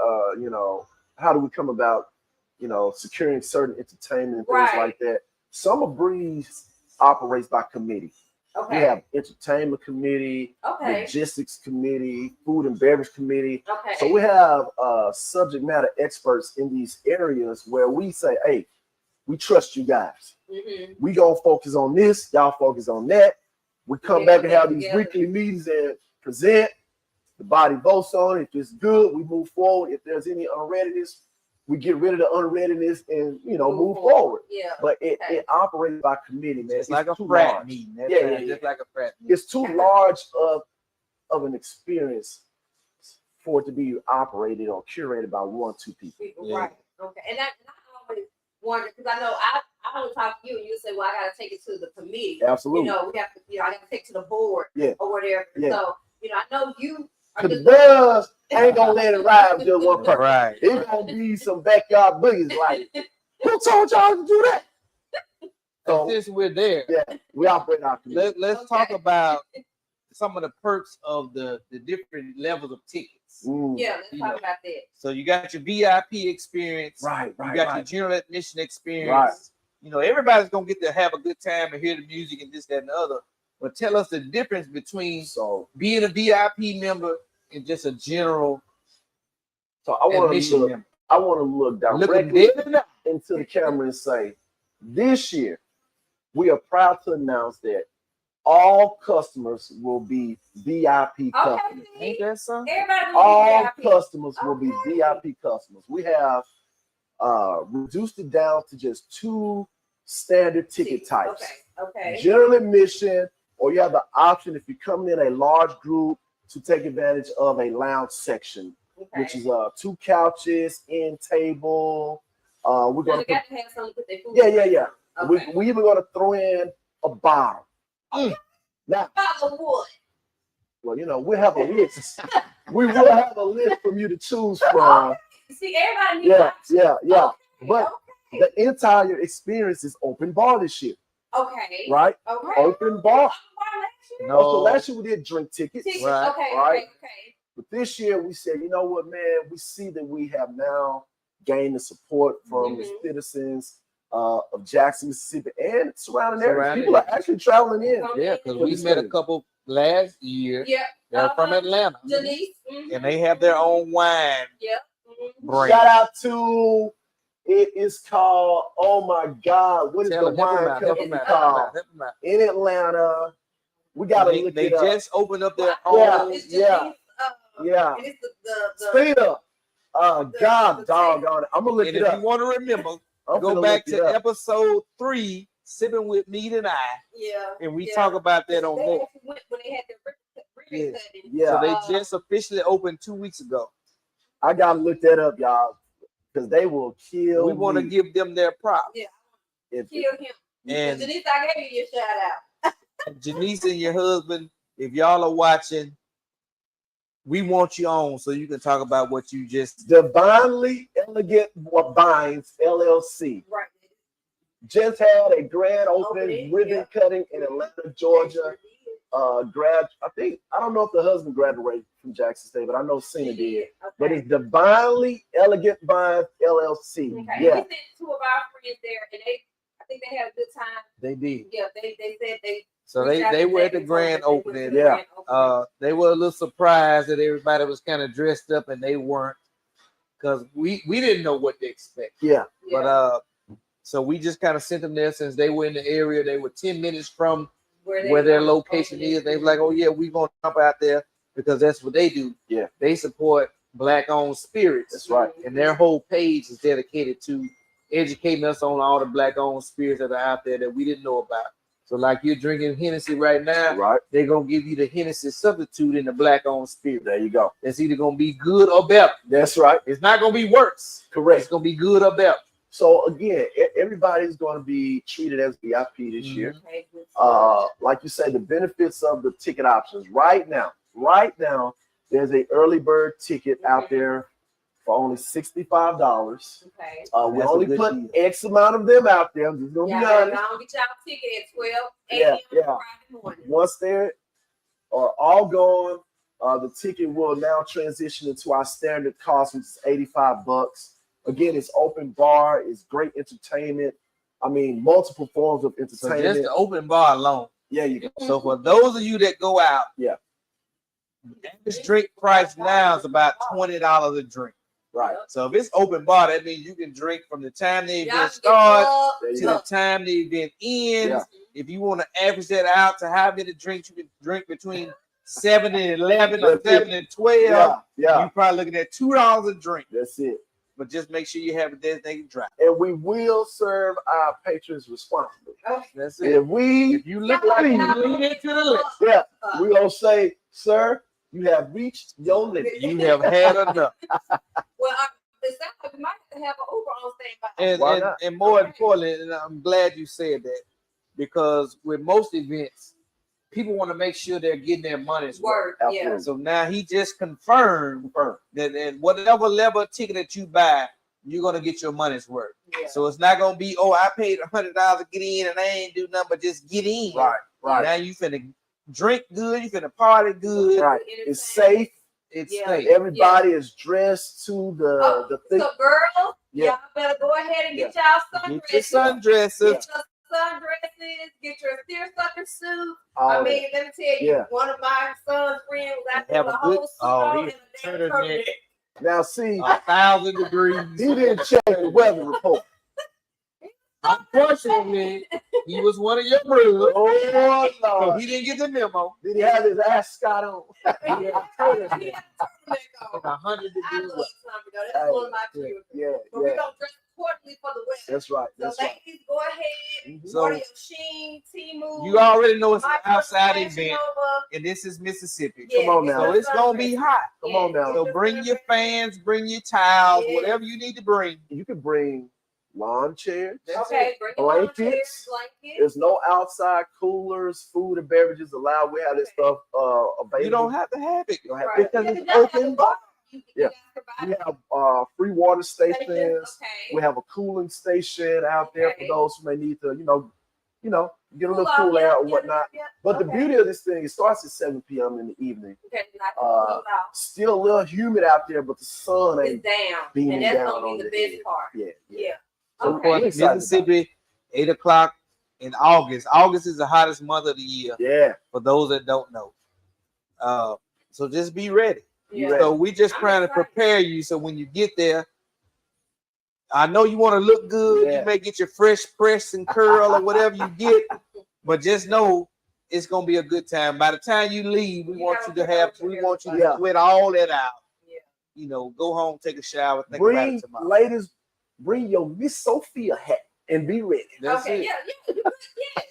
how do we come about, securing certain entertainment and things like that? Summer Breeze operates by committee. Okay. We have entertainment committee, logistics committee, food and beverage committee. Okay. So we have subject matter experts in these areas where we say, hey, we trust you guys. We gonna focus on this, y'all focus on that. We come back and have these weekly meetings and present. The body votes on it. If it's good, we move forward. If there's any unreadiness, we get rid of the unreadiness and move forward. Yeah. But it operates by committee, man. It's like a frat meeting. Just like a frat meeting. It's too large of an experience for it to be operated or curated by 1 or 2 people. Right. Okay. And I always wonder, because I know I don't talk to you and you say, well, I gotta take it to the committee. Absolutely. We have to, I gotta take it to the board or whatever. Yeah. So, I know you. Because the buzz ain't gonna let it ride with just one person. Right. It's gonna be some backyard boogies like, who told y'all to do that? So since we're there, we operate our community. Let's talk about some of the perks of the different levels of tickets. Yeah, let's talk about that. So you got your VIP experience, right? You got your general admission experience, right? Everybody's gonna get to have a good time and hear the music and this, that, and the other. But tell us the difference between being a VIP member and just a general. So I want to look directly into the camera and say, this year we are proud to announce that all customers will be VIP customers. Ain't that something? All customers will be VIP customers. We have reduced it down to just 2 standard ticket types. Okay. General admission, or you have the option if you're coming in a large group to take advantage of a lounge section, which is 2 couches, end table. We're gonna have something to put their food. Yeah. Okay. We even gonna throw in a bottle. Now, bottle of wood. Well, we'll have a list. We will have a list for you to choose from. See, everybody needs Yeah. But the entire experience is open bar this year. Okay. Right? Okay. Open bar. No. So last year we did drink tickets. Right. Okay. But this year we said, you know what, man, we see that we have now gained the support from the citizens of Jackson, Mississippi, and surrounding areas. People are actually traveling in. Yeah, because we met a couple last year. Yeah. They're from Atlanta. Denise. And they have their own wine. Yeah. Brand. Shout out to, it is called, oh my God, what is the wine company called? In Atlanta. We gotta look it up. They just opened up their own. Yeah. And it's the Speed up. God doggone it. I'm gonna look it up. If you want to remember, go back to episode 3, Sipping with Me Tonight. Yeah. And we talk about that on there. When they had the ribbon cutting. Yeah. So they just officially opened 2 weeks ago. I gotta look that up, y'all, because they will kill. We want to give them their props. Yeah. Kill him. And Denise, I gave you your shout out. Janice and your husband, if y'all are watching, we want you on so you can talk about what you just. Divinely Elegant Vines LLC. Right. Just had a grand opening ribbon cutting in Atlanta, Georgia. I don't know if the husband graduated from Jackson State, but I know Cena did. Okay. But it's Divinely Elegant Vines LLC. Okay. Yeah. We sent 2 of our friends there, and I think they had a good time. They did. Yeah, they said they. So they were at the grand opening. Yeah. They were a little surprised that everybody was kind of dressed up and they weren't, because we didn't know what to expect. Yeah. But so we just kind of sent them there since they were in the area. They were 10 minutes from where their location is. They was like, oh yeah, we're gonna jump out there because that's what they do. Yeah. They support Black-owned spirits. That's right. And their whole page is dedicated to educating us on all the Black-owned spirits that are out there that we didn't know about. So like you're drinking Hennessy right now, Right. they're gonna give you the Hennessy substitute in the Black-owned spirit. There you go. It's either gonna be good or better. That's right. It's not gonna be worse. Correct. It's gonna be good or better. So again, everybody's going to be treated as VIP this year. Like you said, the benefits of the ticket options right now, there's a early bird ticket out there for only $65. Okay. We That's a only good put deal. X amount of them out there. I'm just gonna be honest. Y'all get y'all ticket at 12 Yeah, a.m. yeah. Friday morning. Once they are all gone, the ticket will now transition into our standard cost, which is $85. Again, it's open bar, it's great entertainment. I mean, multiple forms of So entertainment. just the open bar alone. Yeah, you go. So for those of you that go out, Yeah. the average drink price now is about $20 a drink. Right. So if it's open bar, that means you can drink from the time the Y'all event get starts There you to go. the time the event ends. Yeah. If you want to average that out to how many drinks you can drink between 7 and 11 or That's it. 7 and 12, Yeah, you're probably looking at $2 a drink. that's it. But just make sure you have a designated driver. And we will serve our patrons responsibly. That's And it. if we, If you look like you lean into the list, yeah, we gonna say, sir, you have reached your limit. you have had enough. Well, it sounds like we might have to have an Uber on standby. Why not? And more importantly, and I'm glad you said that, because with most events, people want to make sure they're getting their money's worth. Word, yeah. Absolutely. So now he just confirmed that whatever level of ticket that you buy, you're gonna get your money's worth. Yeah. So it's not gonna be, oh, I paid $100 to get in and I ain't do nothing but just get in. Right, right, Now you finna drink good, you finna party good. right. It's safe. It's Yeah. safe. Everybody is dressed to the thing. So, girls, Yeah. y'all better go ahead and get y'all Get your sundresses. sundresses. Get your sundresses. Get your seersucker suit. All I that. mean, let me tell you, Yeah. one of my son's friends was out there Have with a a whole good- suit oh, on he and a turned damn his neck. turtleneck. Now, see, 1,000 degrees. he didn't check the weather report. Unfortunately, he was one of your brothers. Oh, So Lord. he didn't get the memo. Did he have his ascot on? He had a turtleneck on. 100 I degrees. love Tommy though. That's one of my children. Yeah, But we yeah. don't dress accordingly for the weather. That's right. So That's right. ladies, go ahead. So Order your Sheen, Temu. you already know it's an my outside Fashion event, Nova. and this is Mississippi. Yeah, Come on get now. So your it's gonna be sundress. hot. Come on now. So bring your fans, bring your towels, Yeah. whatever you need to bring. You can bring lawn chairs. That's Okay, it. bring your lawn chairs, Blankets. blankets. There's no outside coolers, food and beverages allowed. We have this stuff available. You don't have to have it You don't have Right. because Yeah, it's but y'all have open a bar. You Yeah. guys provide We have free water stations. Okay. We have a cooling station out there for Okay. those who may need to, get a little Cool cool off, air yeah, or yeah, whatnot. yeah. But the Okay. beauty of this thing, it starts at 7 p.m. in the evening. Okay, not to Uh, cool off. Still a little humid out there, but the sun It's ain't down, beaming and that's down gonna on be the your best head. part. Yeah. Yeah. So Okay. for I'm excited Mississippi, 8 o'clock in August. August is the hottest month of the year Yeah. for those that don't know. So just be ready. Yeah. So we just I'm trying to excited. prepare you so when you get there, I know you want to look good. Yeah. You may get your fresh press and curl or whatever you get, but just know it's gonna be a good time. By the time you leave, we want you to Yeah. sweat all that out. Yeah. Go home, take a shower, think about Bring it tomorrow. ladies, bring your Miss Sophia hat and be ready. That's Okay. it. Yeah. You good. Yes.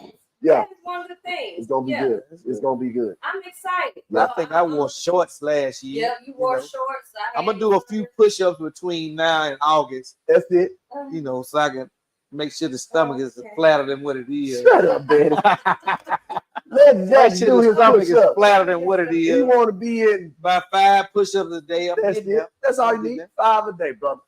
Yes. Yeah, That is one of the things. it's gonna be Yeah. good. It's gonna be good. I'm excited. I think I wore shorts last year. Yeah, you wore know. shorts. I'm gonna do a few push-ups between now and August, That's it. so I can make sure the stomach is Okay. flatter than what it is. Shut up, Betty. Let Make Jack sure do the his stomach is push-ups. flatter than what it He is. want to be in. About 5 push-ups a day. I'm That's getting it. there. That's all I'm you getting need. there. 5 a day, brother.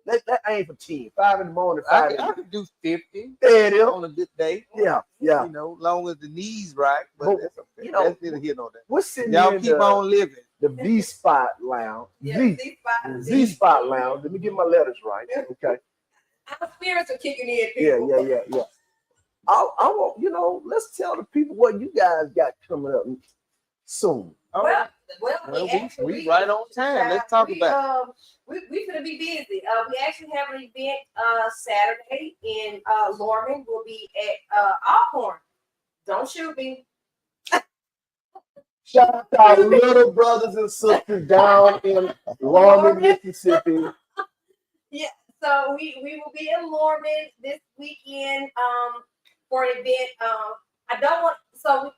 That ain't for 10. 5 in the morning, I 5 at can, I night. can do 50 There it is. on a good day. Yeah, yeah. You know, long as the knees right. But But, that's okay. you know, That's neither here nor there. We're sitting Y'all here in keep on living. the V Spot Lounge. Yeah, Z Spot Lounge. Let me get my letters right. Okay. Our spirits are kicking in, Yeah, people. yeah. I want, you know, let's tell the people what you guys got coming up soon. Well, we right on time. Let's talk about it. We're gonna be busy. We actually have an event Saturday in Lorman. We'll be at Alcorn. Don't shoot me. Shout out to our little brothers and sisters down in Lorman, Mississippi. Yeah, so we will be in Lorman this weekend for an event. I don't want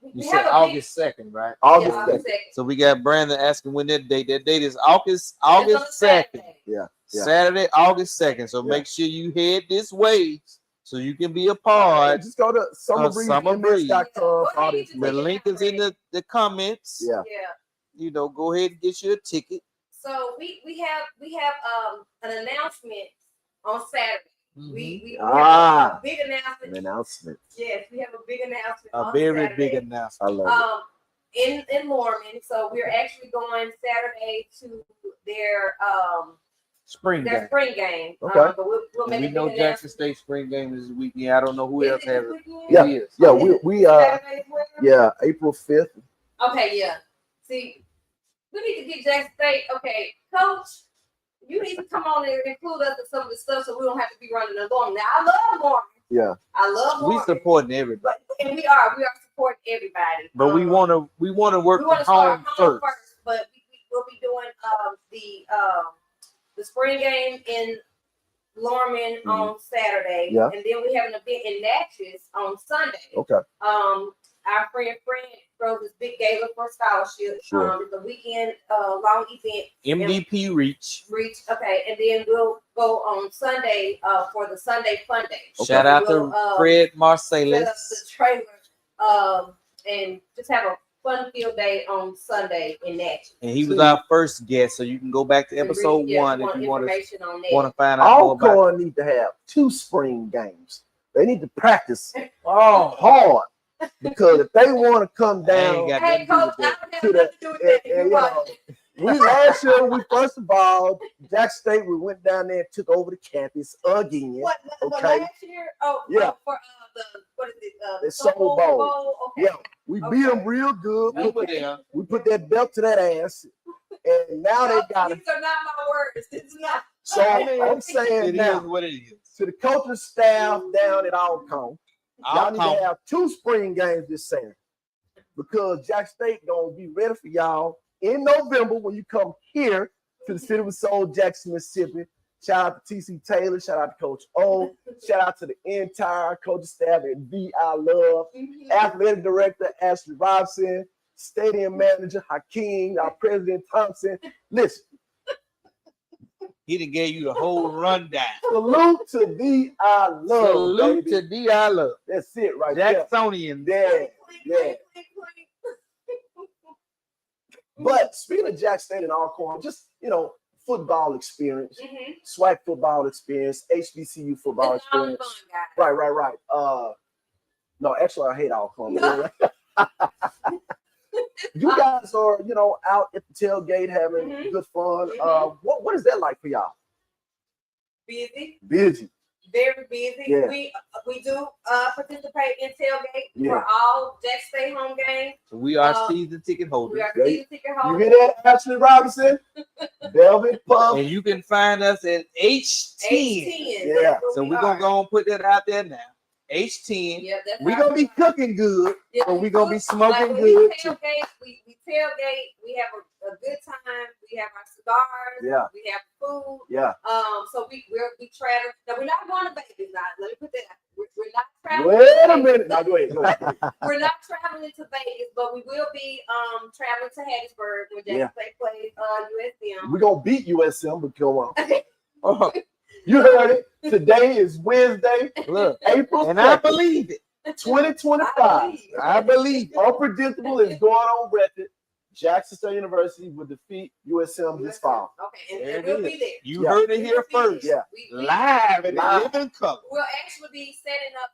we You have said a August 2nd, right? August yeah, 2nd. August 2nd. So we got Brandon asking when that date. That date is August It's on a 2nd. Saturday. Yeah. Saturday, August 2nd. So Yeah. make sure you head this way so you can be a part. Just go to summerbreeze.com. The link is in the comments. Yeah. You know, go ahead and get you a ticket. So we have an announcement on Saturday. We have a big announcement. An announcement. Yes, we have a big announcement. A on very Saturday. big announcement. I love In Lorman. So we're actually going Saturday to their Spring game. spring game. Okay. But we'll And make we a know big Jackson announcement. State spring game is this weekend. I don't know who Is else it has this it. weekend? Yeah. It is. Yeah, Okay. we Saturday as well? yeah, April 5th. Okay, yeah. See, we need to get Jackson State. Okay, Coach, you need to come on and include us in some of the stuff so we don't have to be running along. Now, I love Morgan. Yeah. I love We Morgan. supporting everybody. And we are supporting everybody. But we want to work we from want to start home home first. but we'll be doing the spring game in Lorman on Saturday. Yeah. And then we have an event in Natchez on Sunday. Okay. Our friend throws this big gala for scholarship. Sure. It's a weekend long event. MVP reach. Okay, and then we'll go on Sunday for the Sunday Fun Day. Shout out to Fred Set up Marsalis. the trailer and just have a fun field day on Sunday in Natchez. And he was our first guest, so you can go back to episode 1 if you want to find out more about it. Alcorn need to have 2 spring games. They need to practice hard because if they want to come down, Hey, Coach, I don't have nothing to do with that. you know, last year first of all, Jack State, we went down there and took over the campus again. What Okay. last year? Oh, Yeah. For what is it? The Soul Bowl. Okay. Yeah, we beat them real good. We put that belt to that ass, and now they got it. These are not my words. This is not. So I'm saying It now is what it is. to the coaching staff down at Alcorn, y'all need Alcorn. to have 2 spring games this Saturday because Jack State gonna be ready for y'all in November when you come here to the City of Soul, Jackson, Mississippi. Shout out to TC Taylor. Shout out to Coach O. Shout out to the entire coaching staff at VI Love. Athletic Director Ashley Robson. Stadium Manager Hakeem. Our President Thompson. Listen. He done gave you the whole rundown. Salute to VI Love. Salute baby. to D.I. Love. That's it right there. Jacksonian. Yeah. But speaking of Jack State and Alcorn, just, football experience, SWAC football experience, HBCU football experience. Fun, Right. No, actually, I hate Alcorn. You guys are, out at the tailgate having good fun. What is that like for y'all? Busy. Very busy. Yeah. We do participate in tailgate Yeah. for all Jack State home games. So we are season ticket holders. We are Yeah. season ticket You holders. hear that, Ashley Robinson? Velvet Puff. And you can find us at H10. Yeah. So we're going to go and put that out there now. H10. Yeah, that's We're going to be cooking good, Yeah, but we're going to be smoking when good. We tailgate. We tailgate. We have a good time. We have our cigars. Yeah. We have food. Yeah. So we travel. Now we're not going to Vegas. Now let me put that. We're not traveling. Wait a minute. Now go ahead. We're not traveling to Vegas, but we will be traveling to Hattiesburg when Jackson State plays USM. We're going to beat USM, but go on. Oh, You heard it. Today is Wednesday, look, April and I 2nd. believe it. 2025. I believe. Unpredictable is going on record. Jackson State University will defeat USM this fall. Okay, and we'll be there. You heard it here first. Yeah. Live in living color. We'll actually be setting up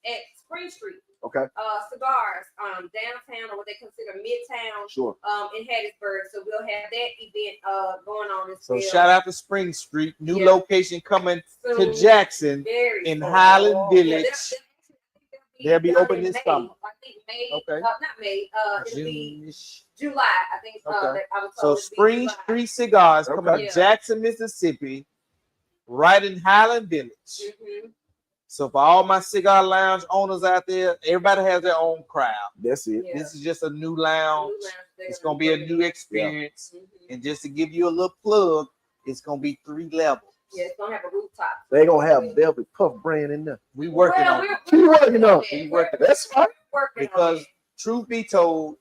at Spring Street. Okay. Cigars downtown, or what they consider Midtown. Sure. In Hattiesburg. So we'll have that event going on as well. So shout out to Spring Street, new location coming to Jackson in soon. Highland Village. They'll be open this summer. I think May. Okay. Not May. It'll be June-ish. July. I think. Okay. I was So told it'll be Spring July. Street Cigars coming Okay. to Jackson, Mississippi, right in Highland Village. Mhm. So for all my cigar lounge owners out there, everybody has their own crowd. That's it. Yeah. This is just a new lounge. It's gonna be a new experience. Mhm. And just to give you a little plug, it's gonna be 3 levels. Yeah, it's gonna have a rooftop. They gonna have Velvet Puff brand in there. We working on it. Keep working on it. We working That's fine. because truth be told,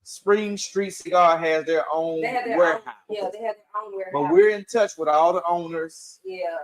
Spring Street Cigar has their own they have their warehouse. Own, yeah, they have their own warehouse. But we're in touch with all the owners, yeah.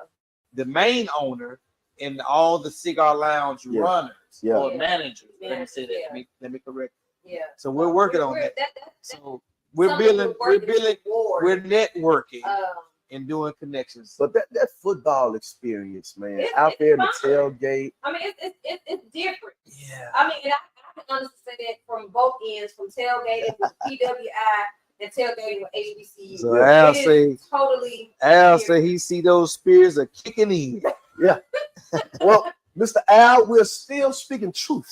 the main owner, and all the cigar lounge Yeah. runners Yeah. or Yeah. managers. Let me say that. Yeah. Let me correct. Yeah. So we're working on We're- that. That's So we're something building, we're working building, toward. we're networking Um, and doing connections. But that football experience, man, It's- out it's there in the fun. tailgate. I mean, it's different. Yeah. I mean, and I can honestly say that from both ends, from tailgating with PWI and tailgating with HBCU. So Al It is say, totally. Al different. say he see those spears are kicking in. Well, Mr. Al, we're still speaking truth.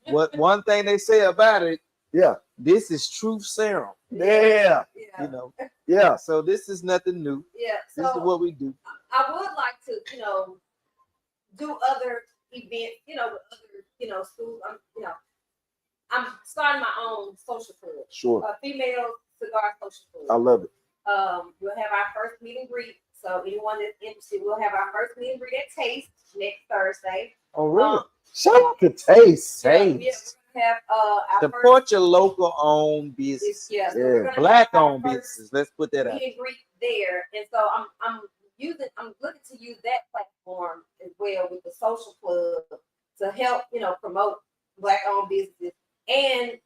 What one thing they say about it, Yeah. this is truth serum. Yeah. Yeah. You know. Yeah. So this is nothing new. Yeah. This is So what we do. I would like to, do other events, with other, schools. I'm starting my own social club, Sure. female cigar social club. I love it. We'll have our first meet and greet. So anyone that's interested, we'll have our first meet and greet at Taste next Thursday. Oh, really? Um, Shout out to Taste. Yeah, Taste. we're gonna have our Support your local owned first, business. yeah, so Yeah. we're gonna Black have our owned first businesses. Let's put that out. meet and greet there. And so I'm looking to use that platform as well with the social club to help, promote Black owned businesses and,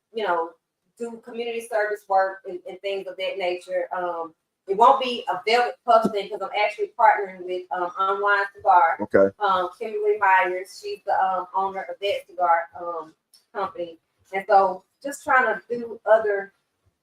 do community service work and things of that nature. It won't be a Velvet Puff thing because I'm actually partnering with Online Cigar. Okay. Kimberly Myers, she's the owner of that cigar company. And so just trying to do other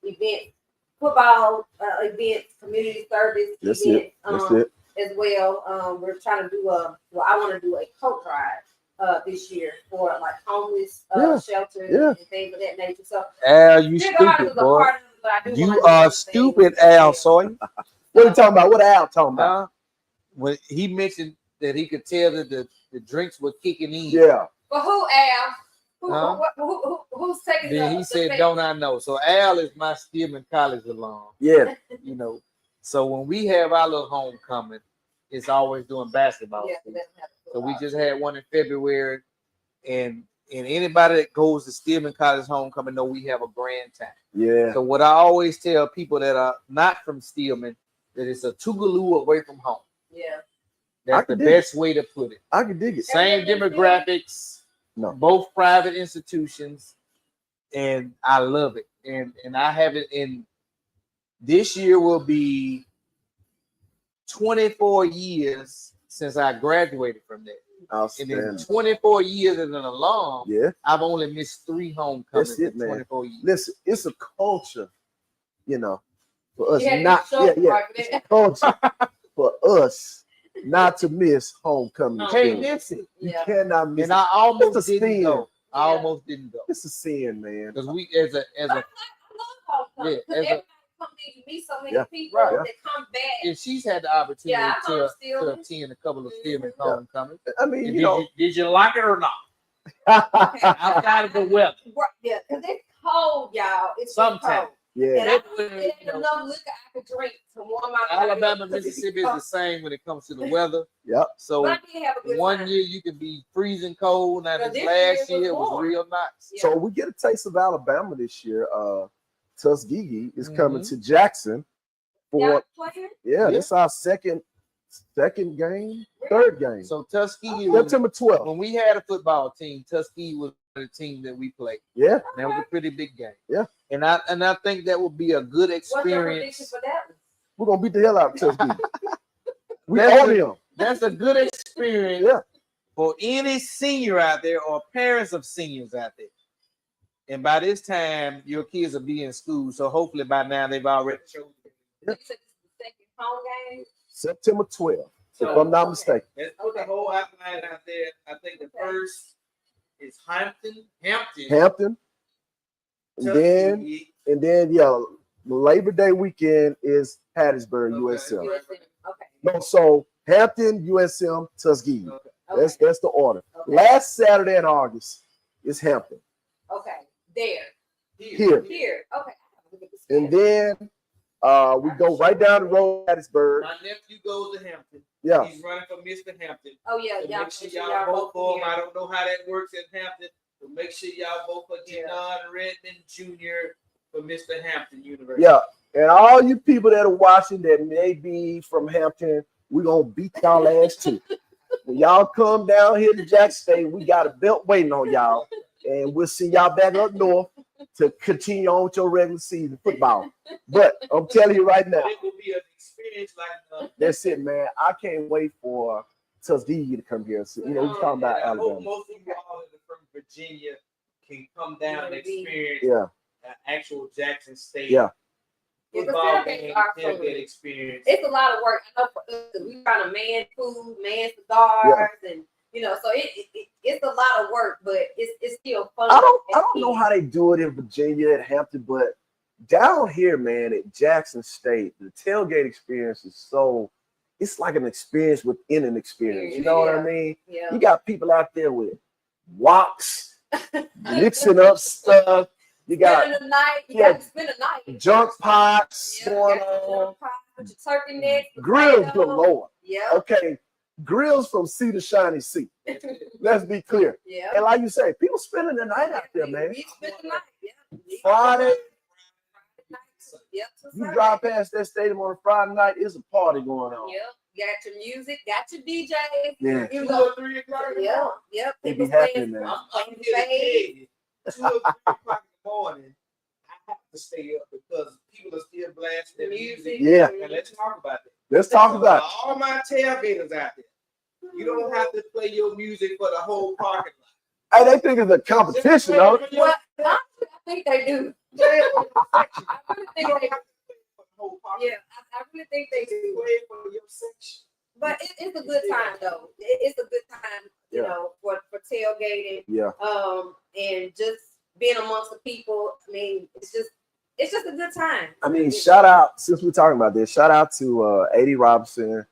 events, football events, community service That's events it. That's it. as well. We're trying to do I want to do a coat drive this year for like homeless Yeah. shelters Yeah. and things of that nature. So Al, you cigars stupid, is a boy. part of it, but I do You wanna do are other stupid, things. Al Sawyer. What are you talking about? What Al talking about? When he mentioned that he could tell that the drinks were kicking in. Yeah. But who, Al? Huh? Who's taking Then the he said, bait? "Don't I know?" So Al is my Stillman College alum. Yeah. So when we have our little homecoming, it's always doing basketball. Yeah, season. that's happened. So we just had one in February, and anybody that goes to Stillman College homecoming know we have a grand time. Yeah. So what I always tell people that are not from Stillman that it's a Tougaloo away from home. Yeah. That's the can dig best way to put it. I can dig it. Same demographics, No. both private institutions, and I love it. And I have it in this year will be 24 years since I graduated from there. And in Outstanding. 24 years as an alum, Yeah. I've only missed 3 homecomings That's it, in man. 24 years. Listen, it's a culture, for us You had to not. show Yeah, it yeah. right It's there. a culture for us not to miss homecoming. No. Can't experience. miss it. You Yeah. cannot miss And it. I almost It's a didn't sin. go. I Yeah. almost didn't go. It's a sin, man. Because we as a I love homecoming Yeah, because as a- everybody comes in, you meet so many Yeah, people right. that come back. and she's had the opportunity Yeah, I'm to still. attend a couple of Stillman Mhm. homecomings. I mean, And you know, did you like it or not? Outside of the weather. Right, yeah, because it's cold, y'all. It's just Sometimes. cold. yeah. And It it ain't enough liquor I could drink to warm my body up Alabama, 'cause it's Mississippi is cold. the same when it comes to the weather. Yep. So But I did have a good one time. year you can be freezing cold. Now But this this last year year it was was warm. real nice. Yeah. So we get a taste of Alabama this year. Tuskegee is coming Mhm. to Jackson Y'all for playing? yeah, Yeah. this is our second second game, third game. So Tuskegee was, September 12th. when we had a football team, Tuskegee was the team that we played. Yeah. That was a pretty big game. Yeah. And I think that would be a good What's your prediction experience. for that one? We're gonna beat the hell out of Tuskegee. We That's own a- them. That's a good experience Yeah. for any senior out there or parents of seniors out there. And by this time, your kids will be in school. So hopefully by now they've already chosen. You said this is the second home game? September 12th, if So- I'm not mistaken. Let's put the whole outline out there. I think the first is Hampton. Hampton. Tuskegee. And then Labor Day weekend is Hattiesburg, Okay. USM. USM. Okay. No, so Hampton, USM, Tuskegee. Okay. That's the order. Okay. Last Saturday in August is Hampton. Okay. There. Here. Here. Okay. And then we go right down the road to Hattiesburg. My nephew goes to Hampton. Yeah. He's running for Mr. Hampton. Oh yeah, So y'all. make sure y'all vote for him. I don't know how that works in Hampton, but make sure y'all vote for Janon Redmond Jr. for Mr. Hampton University. Yeah. And all you people that are watching that may be from Hampton, we're gonna beat y'all ass too. When y'all come down here to Jackson State, we got a belt waiting on y'all. And we'll see y'all back up north to continue on with your regular season football. But I'm telling you right now, It will be an experience like that's it, man. I can't wait for Tuskegee to come here. So, we're talking about I hope Alabama. most of you all that are from Virginia can come down and experience Yeah. an actual Jackson State Yeah. football tailgates game, are fun. tailgate experience. It's a lot of work. I know for us, we trying to man food, man cigars, and so it's a lot of work, but it's still fun. I don't know how they do it in Virginia at Hampton, but down here, man, at Jackson State, the tailgate experience is it's like an experience within an experience. You know what I mean? Yeah. You got people out there with woks, mixing up stuff. You got Spending the night. You got to spend the night. junk pots Yeah, going got your on, junk pot, put your turkey neck, grills potato. galore. Yeah. Okay, grills from sea to shiny sea. Let's be clear. Yeah. And like you say, people spending the night out there, man. We spend the night. Yeah. Friday, Yep. you drive past that stadium on a Friday night, it's a party going on. Yep. Got your music, got your DJs. Yeah. You 2 know, or 3 o'clock. yep. Yep. They People be happy, playing- man. I'm here to tell you, 2 or 3 o'clock in the morning, I have to stay up because people are still blasting their music. Yeah. And let's talk about that. Let's talk about it. all my tailgaters out there. You don't have to play your music for the whole parking lot. Hey, they think it's a competition, though. Well, I think they do. I really think they do. Yeah, I really think they do. But it's a good time though. It's a good time, you Yeah. know, for tailgating. Yeah. And just being amongst the people. I mean, it's just a good time. I mean, shout out, since we're talking about this, shout out to A.D. Robinson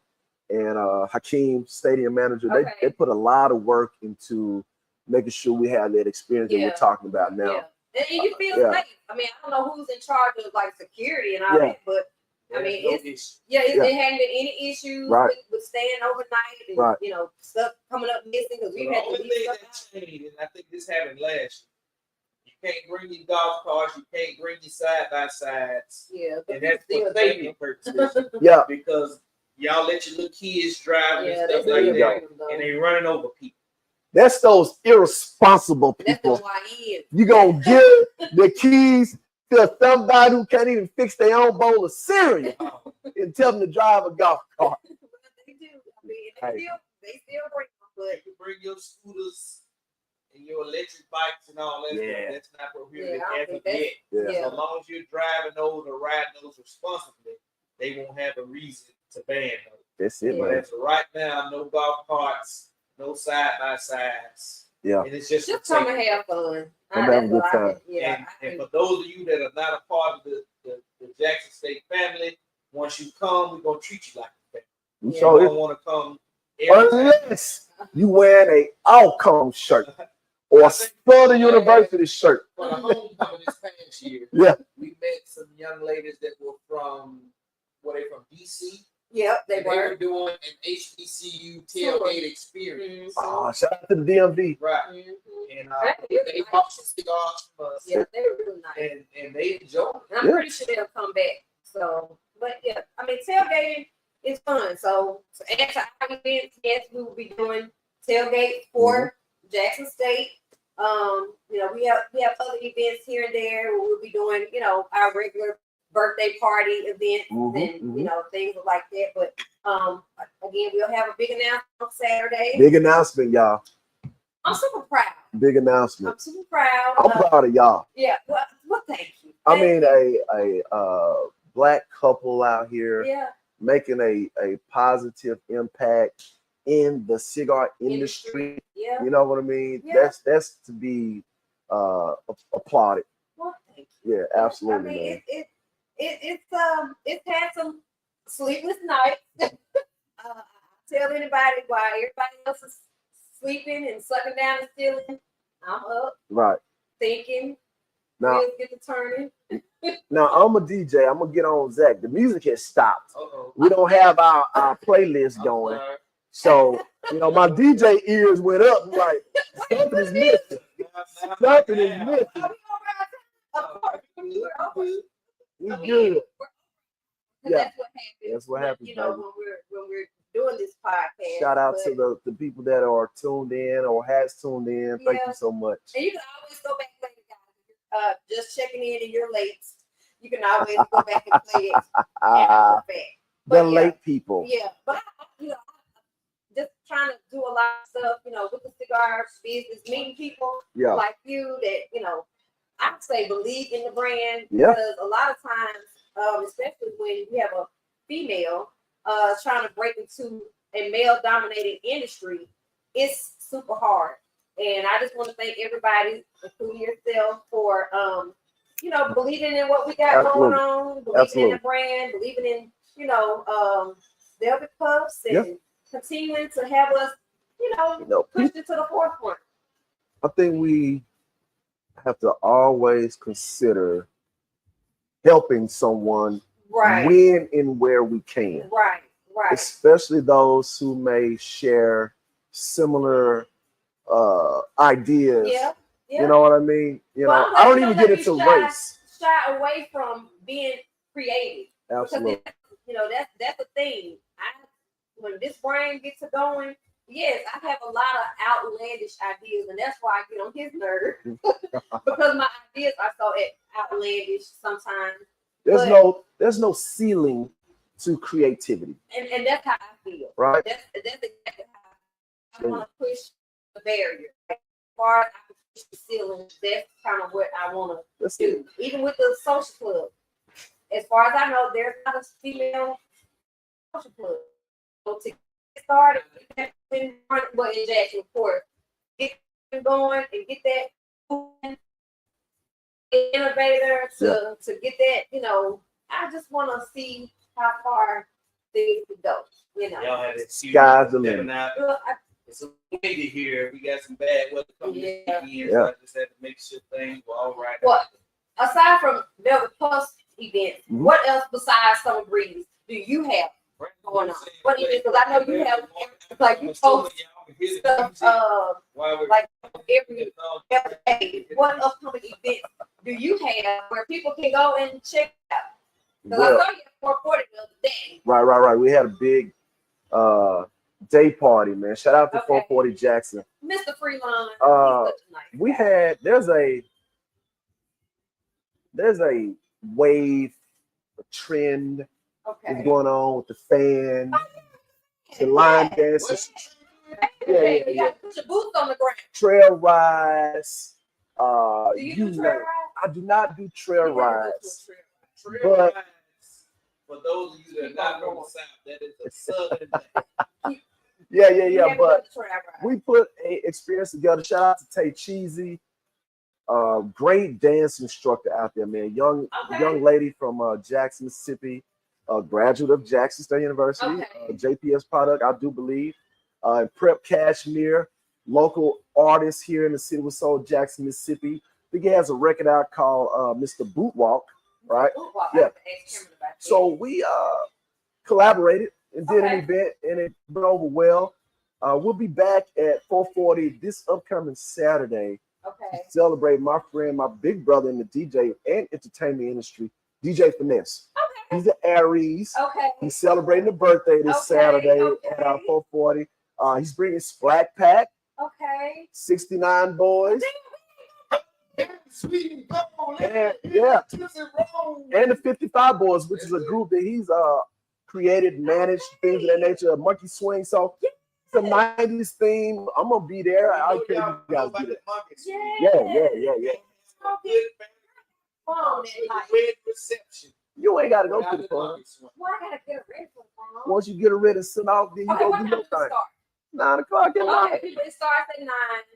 and Hakeem, stadium manager. Okay. They put a lot of work into making sure we have that experience that Yeah. we're talking about now. Yeah. And you feel Yeah. safe. I mean, I don't know who's in charge of like security and all Yeah. that, but I mean, it Yeah. hadn't been any issues Right. with staying overnight and Right. you know stuff coming up missing because The we've had to only leave thing stuff that out. changed, and I think this happened last year, you can't bring your golf carts, you can't bring your side by sides, Yeah, but and that's still for safety do. purposes. Yeah. Because y'all let your little kids drive Yeah, and they stuff do like you that, bring them, though. and they running over people. That's those irresponsible That's the people. YN. You gonna give the keys to somebody who can't even fix their own bowl of cereal and tell them to drive a golf cart. They do. I mean, Hey. they still bring them, but You can bring your scooters and your electric bikes and all that Yeah. stuff. That's not prohibited Yeah, I don't as think of that's- yet. Yeah. Yeah. So long as you're driving those or riding those responsibly, they won't have a reason to ban those. That's it, But man. as of right now, no golf carts, no side by sides. Yeah. And it's just just come and have fun. I'm having a good That's what I time. think. Yeah. And for those of you that are not a part of the Jackson State family, once you come, we're gonna treat you like a family. You Yeah. sure You is. don't want to come every time. Unless you wearing a outcome shirt or a Southern University shirt. For the homecoming this past year, Yeah. we met some young ladies that were from DC. Yep, they And they were were. doing an HBCU tailgate experience. Mhm. Oh, shout out to the DMV. Right. Mhm. And Really they nice. bought some cigars from us. Yeah, they were really nice. And they enjoyed it. And I'm Yeah. pretty sure they'll come back. So, but yeah, I mean, tailgating, it's fun. So after our events, yes, we will be doing tailgate for Jackson State. You know, we have other events here and there where we'll be doing, you know, our regular birthday party events and you know, things like that. But again, we'll have a big announcement on Saturday. Big announcement, y'all. I'm super proud. Big announcement. I'm super proud. I'm proud of y'all. Yeah. Well, thank you. I mean, a Black couple out here making a positive impact in the cigar industry. Yeah. You know what I mean? Yeah. That's to be applauded. Well, thank you. Yeah, absolutely. I mean, man. it's had some sleepless nights. Tell anybody while everybody else is sleeping and sucking down and stealing, I'm up. Right. Thinking. Now, wheels get to turning. now I'm a DJ. I'm gonna get on Zach. The music has stopped. We don't have our playlist going. So, you know, my DJ ears went up. Like, something is missing. Something is missing. We good. Yeah, that's what happens. You know, when we're doing this podcast. Shout out to the people that are tuned in or has tuned in. Thank you so much. And you can always go back later, guys. Just checking in and you're late. You can always go back and play it after the fact. The late people. Yeah, but you know, just trying to do a lot of stuff, you know, with the cigars business, meeting people like you that, you know, I would say believe in the brand because a lot of times, especially when you have a female trying to break into a male-dominated industry, it's super hard. And I just want to thank everybody, including yourself, for you know, believing in what we got going on, believing in the brand, believing in, you know, Velvet Puffs and continuing to have us, you know, pushed it to the forefront. I think we have to always consider helping someone when and where we can. Right. Especially those who may share similar ideas. Yeah. You know what I mean? You know, I don't even get into race. Shy away from being creative. Absolutely. Because, you know, that's the thing. When this brain gets to going, yes, I have a lot of outlandish ideas, and that's why I get on his nerve because my ideas are so outlandish sometimes. There's no ceiling to creativity, and that's how I feel. Right. That's exactly how I want to push the barrier. As far as I can push the ceiling, that's kind of what I want to do. Even with the social club, as far as I know, there's not a female social club. So to get started, well, in Jackson, of course, get them going and get that innovator to get that, you know, I just want to see how far things could go, you know. Y'all had it. Sky's the limit. It's a lady here. We got some bad weather coming in. So I just had to make sure things were all right. Well, aside from Velvet Puffs events, what else besides Summer Breeze do you have going on? What do you? Because I know you have, like, you post stuff like every day. What upcoming events do you have where people can go and check out? Because I saw you at 440 the other day. Right. We had a big day party, man. Shout out to 440 Jackson. Mr. Freelon. We had there's a wave, a trend is going on with the fans, the line dances. You got to put your boots on the ground. Trail rides. Do you do trail rides? I do not do trail rides. Trail rides, for those of you that are not from the South, that is a southern thing. Yeah. But we put an experience together. Shout out to Tay Cheesy. Great dance instructor out there, man. Young lady from Jackson, Mississippi, graduate of Jackson State University, JPS product, I do believe. Prep Cashmere, local artist here in the city with Soul, Jackson, Mississippi. I think he has a record out called Mr. Bootwalk, right? Yeah. So we collaborated and did an event, and it went over well. We'll be back at 440 this upcoming Saturday to celebrate my friend, my big brother in the DJ and entertainment industry, DJ Finesse. He's an Aries. Okay. He's celebrating the birthday this Saturday at 440. He's bringing Splat Pack. Okay. 69 boys. Sweet and gold. And, and the 55 boys, which is a group that he's created, managed, things of that nature, Monkey Swing. So it's a 90s theme. I'm gonna be there. I don't care if you guys get it. Yeah. Red reception. You ain't gotta go to the prom. Well, I gotta get ready for the prom. Once you get it ready and send out, then you Okay, go what do time your does it thing. start? 9 o'clock at night. Okay, it starts at 9.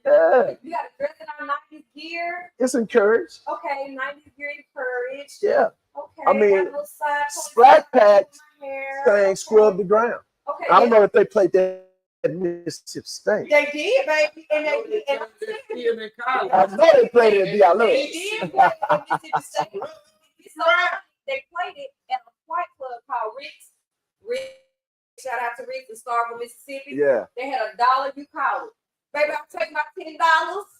Yeah, You gotta dress in our 90s gear. it's encouraged. Okay, 90s gear encouraged. Yeah. Okay. I mean, got a little side Splat Pack hair. saying scrub the ground. Okay. I don't know if they played that at Mississippi State. They did, baby. And they did. I know they played it at They Diallo. did play it at Mississippi State. So they played it at a white club called Rick's. Shout out to Rick's in Starville, Mississippi. Yeah. They had $1 you call it. Baby, I'll take my $10.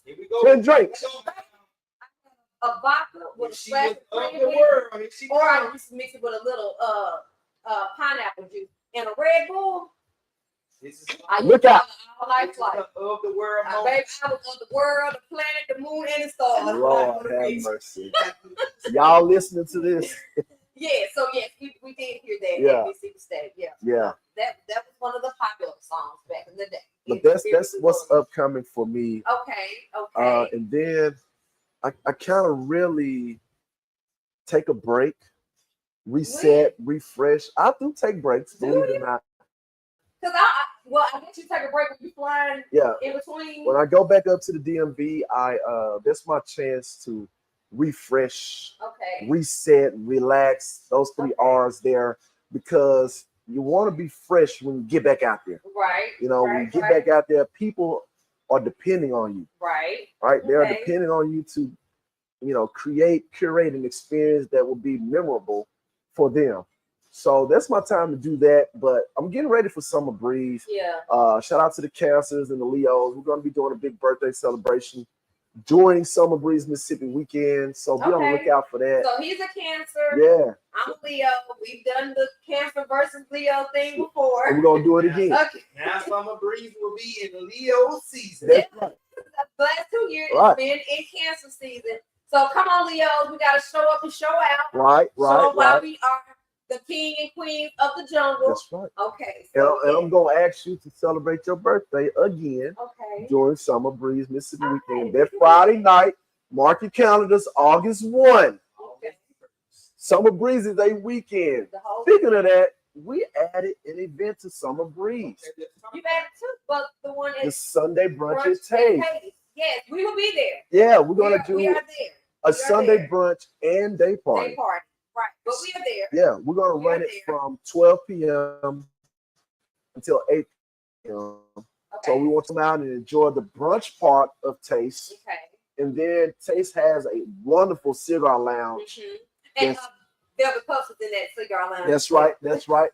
Here we go. 10 drinks. A vodka with a She splash was of of cream the in it, world. Here she or I comes. just mix it with a little pineapple juice and a Red Bull. This is I Look used to out. all life this is like. of the world. Baby, I was of the world, the planet, the moon, and the stars. Lord have mercy. Y'all listening to this? Yeah, so yes, we did hear that Yeah. at Mississippi State. Yeah. Yeah. That was one of the popular songs back in the day. But that's what's upcoming for me. Okay. And then I kind of really take a break, reset, refresh. I do take breaks, believe it or not. Because I guess you take a break when you're flying Yeah. in between. When I go back up to the DMV, that's my chance to refresh, Okay. reset, relax. Those 3 R's there, because you want to be fresh when you get back out there. Right. You know, when you get back out there, people are depending on you. Right. Right? They're Okay. depending on you to, curate an experience that will be memorable for them. So that's my time to do that. But I'm getting ready for Summer Breeze. Yeah. Shout out to the Cancers and the Leos. We're going to be doing a big birthday celebration during Summer Breeze Mississippi weekend. So be on the lookout for that. So he's a Cancer. Yeah. I'm a Leo. We've done the Cancer versus Leo thing before. And we're going to do it again. Okay. Now Summer Breeze will be in Leo season. That's right. The last 2 years Right. it's been in Cancer season. So come on, Leos. We got to show up and show out. Right. Show why we are the king and queen of the jungle. That's right. Okay. And So, I'm going to ask you to celebrate your birthday again okay. during Summer Breeze Mississippi weekend. That Friday night, mark your calendars, August 1. Okay. Summer Breeze is a weekend. The whole Speaking of that, we added an event to Summer Breeze. you added 2, but the one The is Sunday brunch brunch at Taste. Taste. Yes, we will be there. Yeah, we're going to we do are there. a are Sunday there. brunch and day party. Day party. Right. But we are there. Yeah, we're going to We are run it there. from 12 p.m. until 8 p.m. Okay. So we want to come out and enjoy the brunch part of Taste. Okay. And then Taste has a wonderful cigar lounge. Mm-hmm. And Yes. Velvet Puffs is in that cigar lounge. That's right. That's right.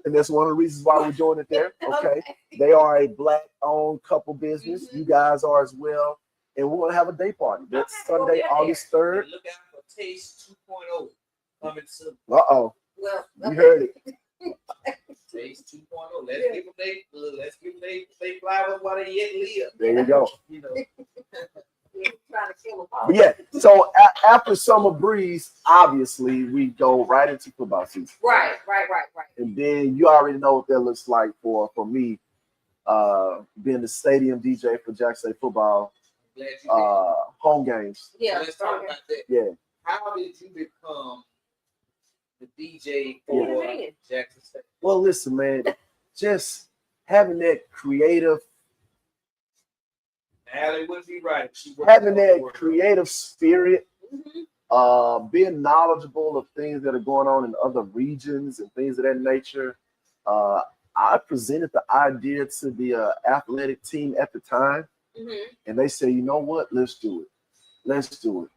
And that's one of the reasons why we're doing it there. Okay. They are a Black-owned couple business. Mhm. You guys are as well. And we're going to have a day party. That's Okay, well, Sunday, we are August 3rd. Look out for Taste 2.0 coming soon. Uh-oh. Well, You heard it. Taste 2.0. Let's give them they flowers while they yet live. There you go. You know. we're trying to kill them all. But yeah, so after Summer Breeze, obviously, we go right into football season. Right. And then you already know what that looks like for me, being the stadium DJ for Jackson State football, Glad you did. home games. Yeah. Let's talk about that. Yeah. How did you become the DJ Yeah. for Jackson State? Well, listen, man, just having that creative, Allie wouldn't be right. If she wasn't having doing that the work. creative spirit, Mm-hmm. being knowledgeable of things that are going on in other regions and things of that nature. I presented the idea to the athletic team at the time, Mm-hmm. and they said, you know what, let's do it. Let's do it.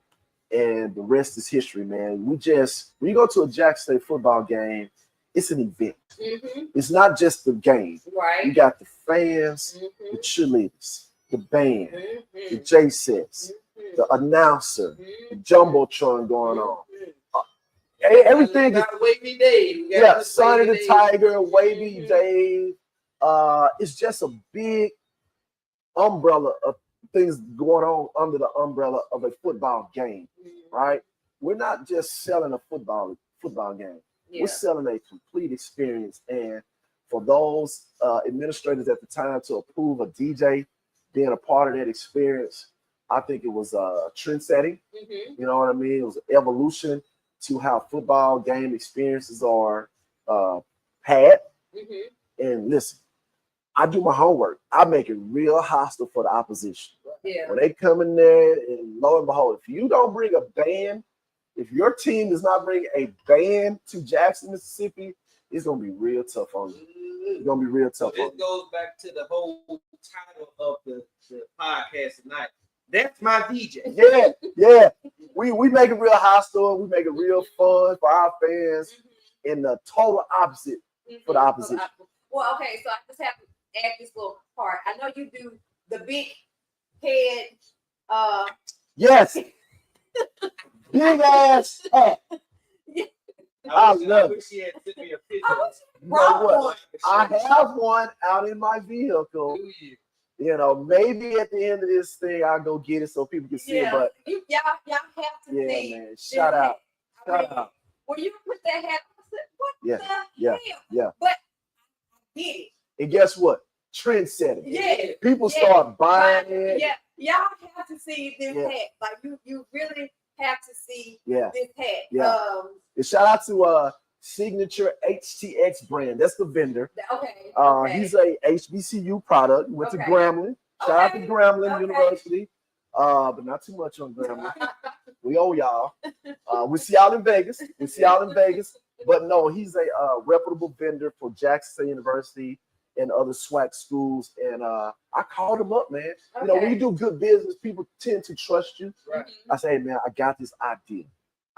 And the rest is history, man. When you go to a Jackson State football game, it's an event. Mm-hmm. It's not just the game. You Right. got the fans, the Mm-hmm. cheerleaders, the band, the Mm-hmm. J sets, the announcer, the jumbotron going on. everything is Wavy Dave. yeah, Sonny the Tiger, Wavy Dave. It's just a big umbrella of things going on under the umbrella of a football game, right? We're not just selling a football game. Yeah. We're selling a complete experience. And for those administrators at the time to approve a DJ being a part of that experience, I think it was trend setting. You know what I mean? It was an evolution to how football game experiences are had. And listen, I do my homework. I make it real hostile for the opposition. Yeah. When they come in there, and lo and behold, if you don't bring a band, if your team does not bring a band to Jackson, Mississippi, it's gonna be real tough on you. It's gonna be real tough on you. It goes back to the whole title of the podcast tonight. That's my DJ. Yeah. We make it real hostile. We make it real fun for our fans, and the total opposite for the opposition. Well, okay, so I just have to add this little part. I know you do the big head. Yes. Big ass hat. I love wish she had sent me a picture. You know what? I have one out in my vehicle. You know, maybe at the end of this thing, I'll go get it so people can see it. But y'all have to see. Man, shout out. When you put that hat on, I said, what the hell? Yeah. But I did it. And guess what? Trend setting. Yeah. People start buying it. Yeah. Y'all have to see this hat. Like you really have to see this hat. Yeah. And shout out to Signature HTX brand. That's the vendor. Okay. He's a HBCU product. Went to Grambling. Shout out to Grambling University. But not too much on Grambling. We owe y'all. We see y'all in Vegas. But no, he's a reputable vendor for Jackson University and other SWAC schools. And I called him up, man. You know, when you do good business, people tend to trust you. Right. I say, hey, man, I got this idea.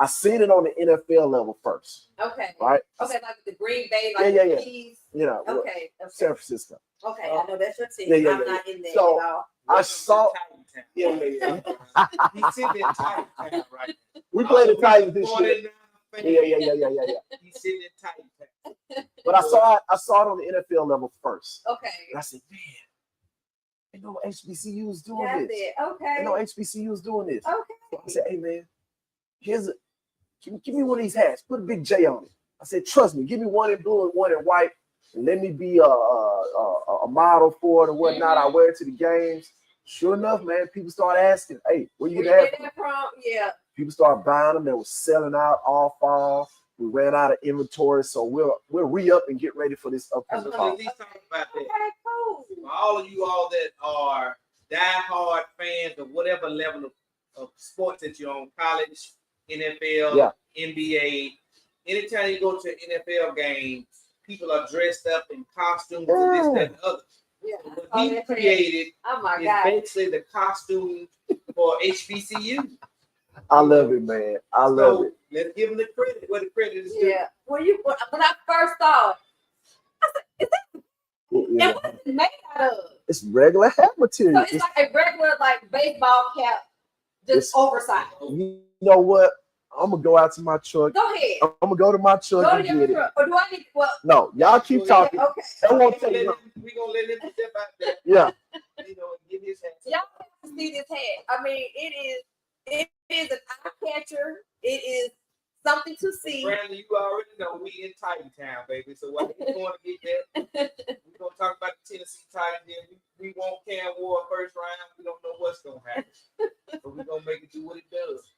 I seen it on the NFL level first. Okay. Right? Okay, like the Green Bay, like the Keys. You know, Okay. San Francisco. Okay, I know that's your team. I'm not in there at all. I saw. Yeah. He's sitting in Titan Town right now. We played the Titans this year. Yeah. He's sitting in Titan Town. But I saw it on the NFL level first. Okay. And I said, man, I know HBCU is doing That's this. it. Okay. I know HBCU is doing this. Okay. So I said, hey man, give me one of these hats. Put a big J on it. I said, trust me, give me one in blue and one in white, and let me be a model for it or whatnot. I wear it to the games. Sure enough, man, people start asking, hey, where you get that from? Yeah. People start buying them. They were selling out all fall. We ran out of inventory, so we'll re-up and get ready for this upcoming fall. At least talk about that. Okay, cool. For all of you all that are diehard fans of whatever level of sports that you're on, college, NFL, NBA, anytime you go to an NFL game, people are dressed up in costumes and this, that, and the other. Yeah. What he created is basically the costume for HBCU. I love it, man. I love it. Let's give him the credit where the credit is due. Yeah. When I first saw it, I said, is that and what is it made out of? It's regular hat material. So it's like a regular baseball cap, just oversized. You know what? I'm gonna go out to my truck. Go ahead. I'm gonna go to my truck Go and to your get truck. it. Or do I need No, y'all keep talking. Okay. That won't take long. We're gonna let him step out there. Yeah. You know, and get his hat. Y'all have to see this hat. I mean, it is an eye catcher. It is something to see. Brandon, you already know we in Titan Town, baby. So while we're going to get that, we're gonna talk about the Tennessee Titans. Then we want Cam Ward first round. We don't know what's gonna happen, but we're gonna make it do what it does.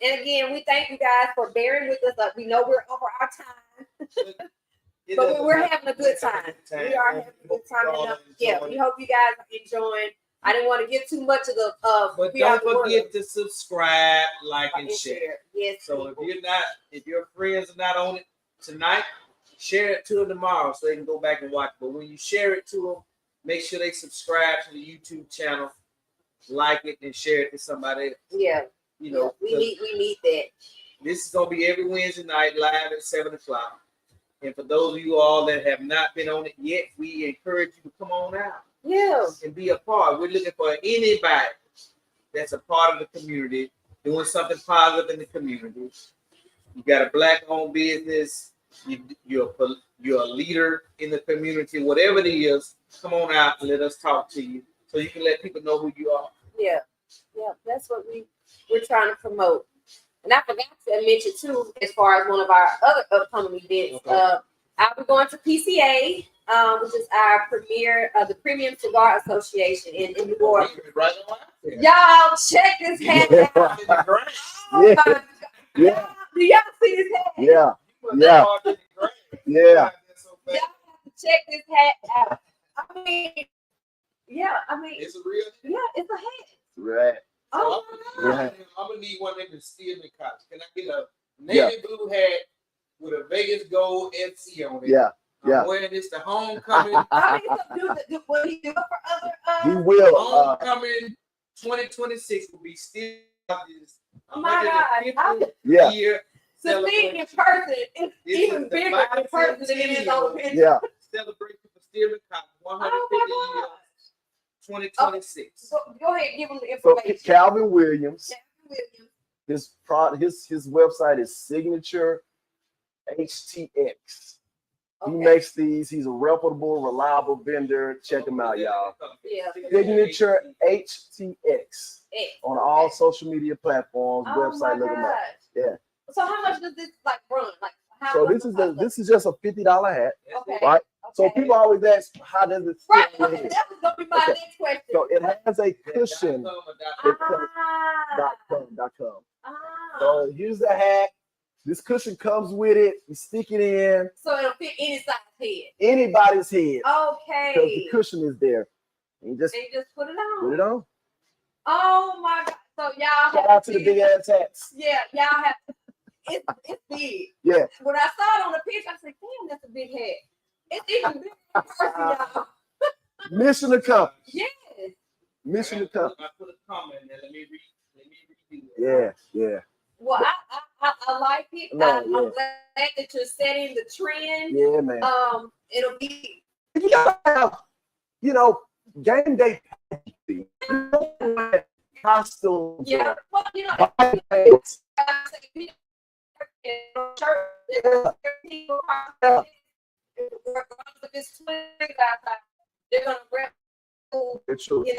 And again, we thank you guys for bearing with us. We know we're over our time, but we're having a good time. We are having a good time. We hope you guys are enjoying. I didn't want to get too much of the but don't forget to subscribe, like, and share. Yes. So if your friends are not on it tonight, share it to them tomorrow so they can go back and watch. But when you share it to them, make sure they subscribe to the YouTube channel, like it, and share it to somebody else. Yeah. You know, we need that. This is gonna be every Wednesday night live at 7:00. And for those of you all that have not been on it yet, we encourage you to come on out. Yeah. And be a part. We're looking for anybody that's a part of the community, doing something positive in the community. you got a black-owned business, you're a leader in the community, whatever it is, come on out and let us talk to you so you can let people know who you are. Yeah, that's what we're trying to promote. And I forgot to mention too, as far as one of our other upcoming events, I'll be going to PCA, which is our the Premium Cigar Association in New York. Right. Y'all check this hat out. Oh my God. Yeah. Do y'all see this hat? Yeah. Yeah. Y'all have to check this hat out. I mean, it's a real. Yeah, it's a hat. Right. Oh So my God. I'm gonna need one of them to steal me college. Can I get a navy blue hat with a Vegas gold FC on it? Yeah. I'm wearing this to homecoming. I mean, will he do it for other? He will. Homecoming 2026 will be still this. Oh my God. Yeah. Year To see in person, it's even bigger in person than it is on the picture. Yeah. Celebration for Steelman College 150 years. 2026. So go ahead, give them the So information. Calvin Williams. Williams. His website is Signature HTX. He Okay. makes these. He's a reputable, reliable vendor. Check him out, y'all. Yeah. Signature HTX X. on all social media platforms. Oh website, my look him up. gosh. Yeah. So how much does this like run? Like how So much this is just a $50 hat, Okay. right? So Okay. people always ask, how does it Right. fit? Okay. That was gonna be my next question. So it has a cushion. .com. So here's the hat. This cushion comes with it. You stick it in. So it'll fit any size head. Anybody's head. Okay. Because the cushion is there. And you just put it on. put it on. Oh my God. So y'all Shout out to the big ass hats. Yeah, y'all have it's big. Yeah. When I saw it on the picture, I said, damn, that's a big head. It's even bigger in person, y'all. Mission accomplished. Yes. Mission accomplished. I put a comment there. Let me read. Yeah. Well, I like it. I'm glad that you're setting the trend. Yeah, man. It'll be. You gotta have, game day costumes. Yeah. Well, if it's twins outside, they're gonna rep, It's true. with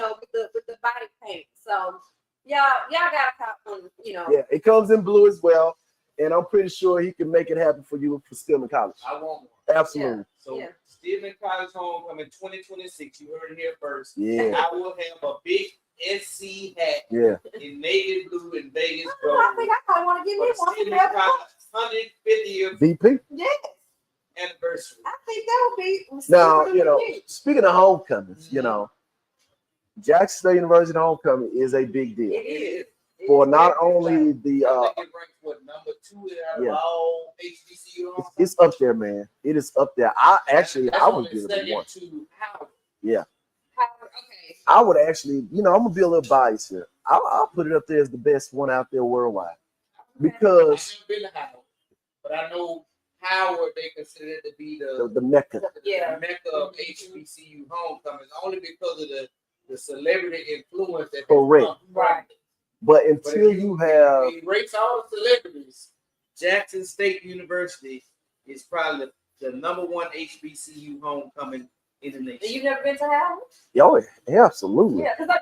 the body paint. So y'all gotta cop one, Yeah, it comes in blue as well, and I'm pretty sure he can make it happen for you for Stillman College. I want one. Absolutely. So Stillman College homecoming 2026. You heard it here first. Yeah. I will have a big SC hat. Yeah. In navy blue and Vegas I gold. think I probably want to give me one. Stillman College 150th VP. Yes, anniversary. I think that would be. Now, speaking of homecomings, Jackson State University homecoming is a big deal. It is. For not only the I think it ranks number 2 out of all HBCU. it's up there, man. It is up there. I would give it a 1. Yeah. Okay. I would actually, I'm gonna be a little biased here. I'll put it up there as the best one out there worldwide. Because I've never been to Howard, but I know Howard they consider it to be the Mecca. Yeah. Mecca of HBCU homecomings, only because of the celebrity influence that Correct. Right. But until you have it rates all the celebrities, Jackson State University is probably the number 1 HBCU homecoming in the nation. You've never been to Howard? yeah, absolutely. Yeah, because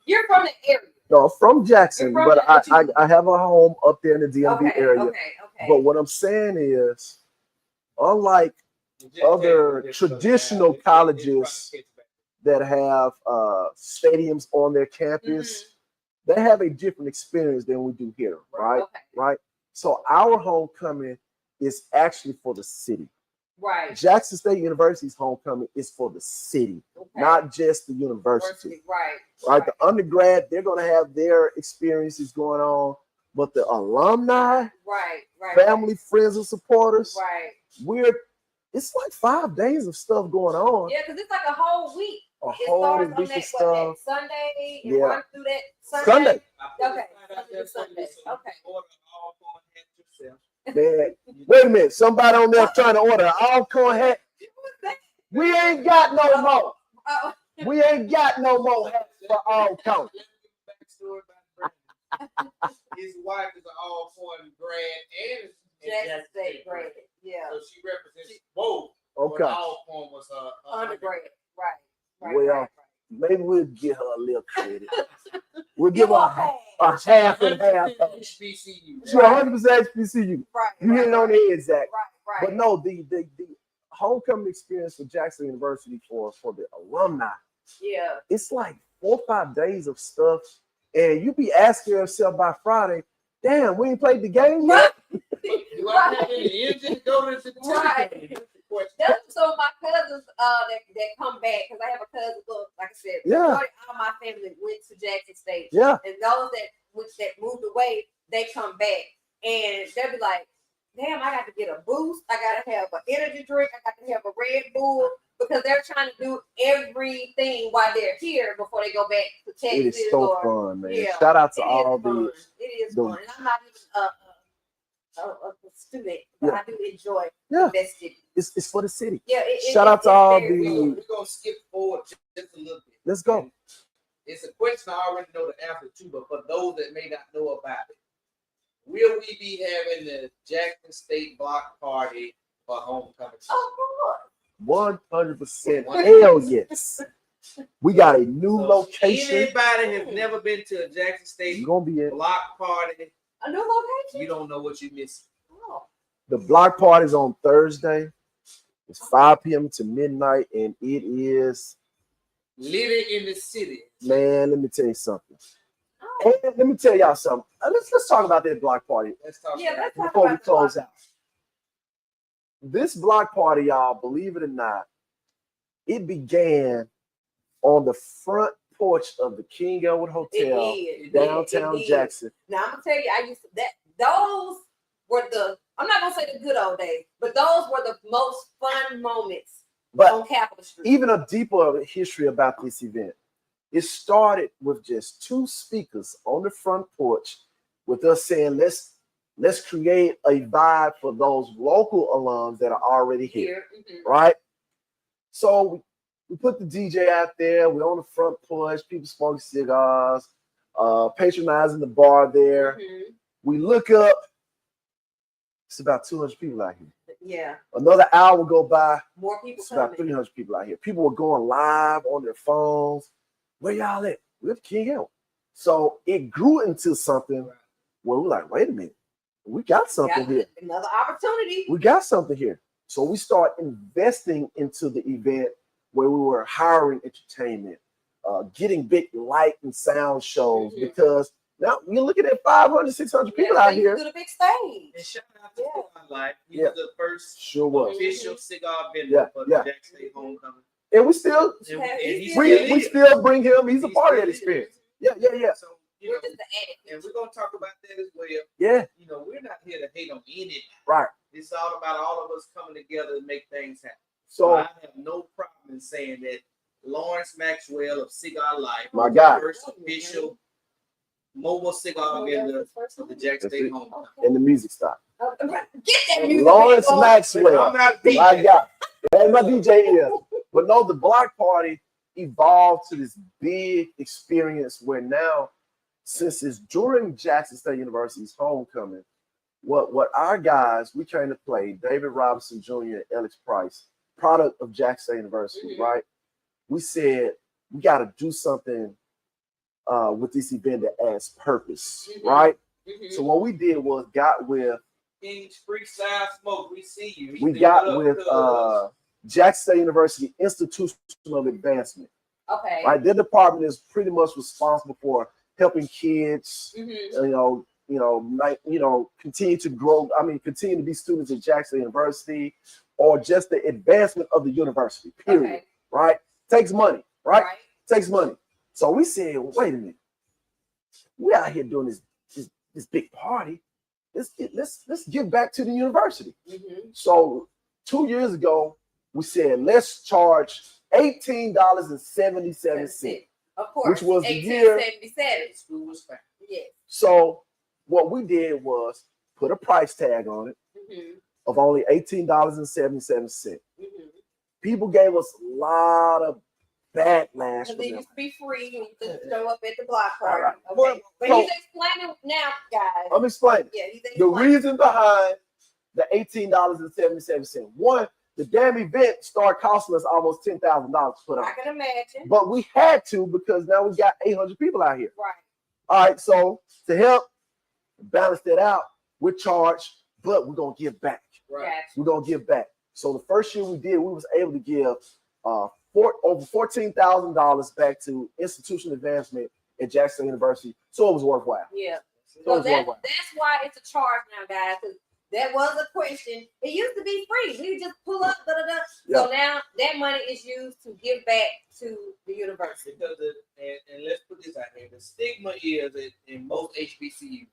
you're from the area. No, I'm from Jackson, You're from but the- I have a home up there in the DMV area. Okay. But what I'm saying is, unlike other traditional colleges that have stadiums on their campus, they have a different experience than we do here, right? Okay. Right. So our homecoming is actually for the city. Right. Jackson State University's homecoming is for the city, not just the university. Right. The undergrad, they're going to have their experiences going on, but the alumni, family, friends, and supporters, it's like 5 days of stuff going on. Yeah, because it's like a whole week. A whole week of stuff. Sunday, Yeah. run through that Sunday. Okay. Sunday. Okay. Man, wait a minute. Somebody on there trying to order an Alcorn hat. We ain't got no more. We ain't got no more hats for Alcorn. His wife is an Alcorn grad and Jackson State grad. Yeah. So she represents both. Okay. But our form was Undergrad. Right. Well, maybe we'll give her a little credit. We'll give her a half and half. HBCU. She's 100% HBCU. Right. You hit it on the head, Zach. Right. But no, the homecoming experience for Jackson University for the alumni. Yeah. It's like 4 or 5 days of stuff, and you be asking yourself by Friday, damn, we ain't played the game yet. Do I have any energy to go to the Right. So my cousins that come back, because I have a cousin, like I said, all my family went to Jackson State. Yeah. And those that moved away, they come back. And they'll be like, damn, I got to get a boost. I got to have an energy drink. I got to have a Red Bull, because they're trying to do everything while they're here before they go back to Texas. It is so fun, man. Yeah, shout out to all the. It is fun. And I'm not even a student, but I do enjoy investing. It's for the city. Yeah. Shout out to all We're going to skip forward just a little bit. Let's go. And it's a question I already know the answer to, but for those that may not know about it, will we be having the Jackson State block party for homecoming? Oh, Lord. 100%. Hell yes. We got a new location. Anybody has never been to a Jackson State You're gonna be in. block party, A new location? you don't know what you missing. Oh. The block party is on Thursday. It's 5 p.m. to midnight, and it is Living in the city. man. Let me tell you something. And let me tell y'all something. Let's talk about that block party Let's talk Yeah, about let's talk before we about close the out. This block party, y'all, believe it or not, it began on the front porch of the King Elwood Hotel, downtown Jackson. Now I'm gonna tell you, I used to those were I'm not gonna say the good old days, but those were the most fun moments on Capitol Street. Even a deeper history about this event. It started with just 2 speakers on the front porch with us saying, let's create a vibe for those local alums that are already here. Right? So we put the DJ out there. We're on the front porch. People smoking cigars, patronizing the bar there. We look up. It's about 200 people out here. Yeah. Another hour go by. More people It's about 300 people out here. People were going live on their phones. Where y'all at? We're at King Elwood. So it grew into something where we're like, wait a minute. We got something here. Another opportunity. We got something here. So we start investing into the event where we were hiring entertainment, getting big light and sound shows, because now you're looking at 500, 600 people out here. To the big stage. And shout out to Life. He was the first official cigar vendor for the Jackson State homecoming. And we still we still bring him. He's a part of that experience. Yeah. So and we're gonna talk about that as well. Yeah. You know, we're not here to hate on anything. Right. It's all about all of us coming together to make things happen. So I have no problem in saying that Lawrence Maxwell of Cigar Life, my guy, first official mobile cigar vendor of the Jackson State homecoming. And the music stop. Get that music. Lawrence Maxwell. I'm not a DJ. My guy. That's my DJ is. But no, the block party evolved to this big experience where now, since it's during Jackson State University's homecoming, what our guys, we came to play, David Robinson Jr. and Alex Price, product of Jackson State University, right? We said, we got to do something with this event that adds purpose, right? So what we did was got with King's Freestyle Smoke, we see you. We got with Jackson State University Institutional Advancement. Okay. Right, their department is pretty much responsible for helping kids, continue to grow. I mean, continue to be students at Jackson University, or just the advancement of the university. Period. Okay. Right? Takes money. Right? Takes money. So we said, wait a minute. We out here doing this big party. Let's give back to the university. So 2 years ago, we said let's charge $18.77. Of course, which was the year 1877. School was founded. Yes. So what we did was put a price tag on it of only $18.77. People gave us a lot of backlash. Because it used to be free. You just show up at the block party. Right. Okay. But he's explaining now, guys. I'm explaining. Yeah, he's the explaining. reason behind the $18.77. One, the damn event started costing us almost $10,000 to put on. I can imagine. But we had to because now we got 800 people out here. Right. All right, so to help balance that out, we're charged, but we're gonna give back. Right. Gotcha. We're gonna give back. So the first year we did, we was able to give over $14,000 back to institutional advancement at Jackson University. So it was worthwhile. Yeah. So that's why it's a charge now, guys. Because that was a question. It used to be free. We just pull up, So now that money is used to give back to the university. Because and let's put this out here: the stigma is that in most HBCUs,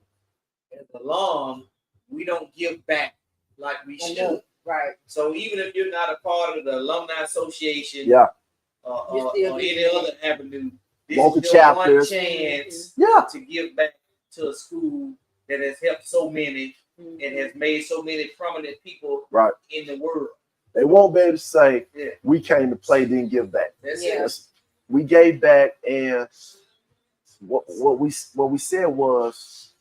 as alum, we don't give back like we should. Right. So even if you're not a part of the alumni association, or any other avenue, this local is your chapters, one chance to give back to a school that has helped so many and has made so many prominent people in the world. They won't be able to say we came to play, didn't give back. That's it. We gave back, and what we said was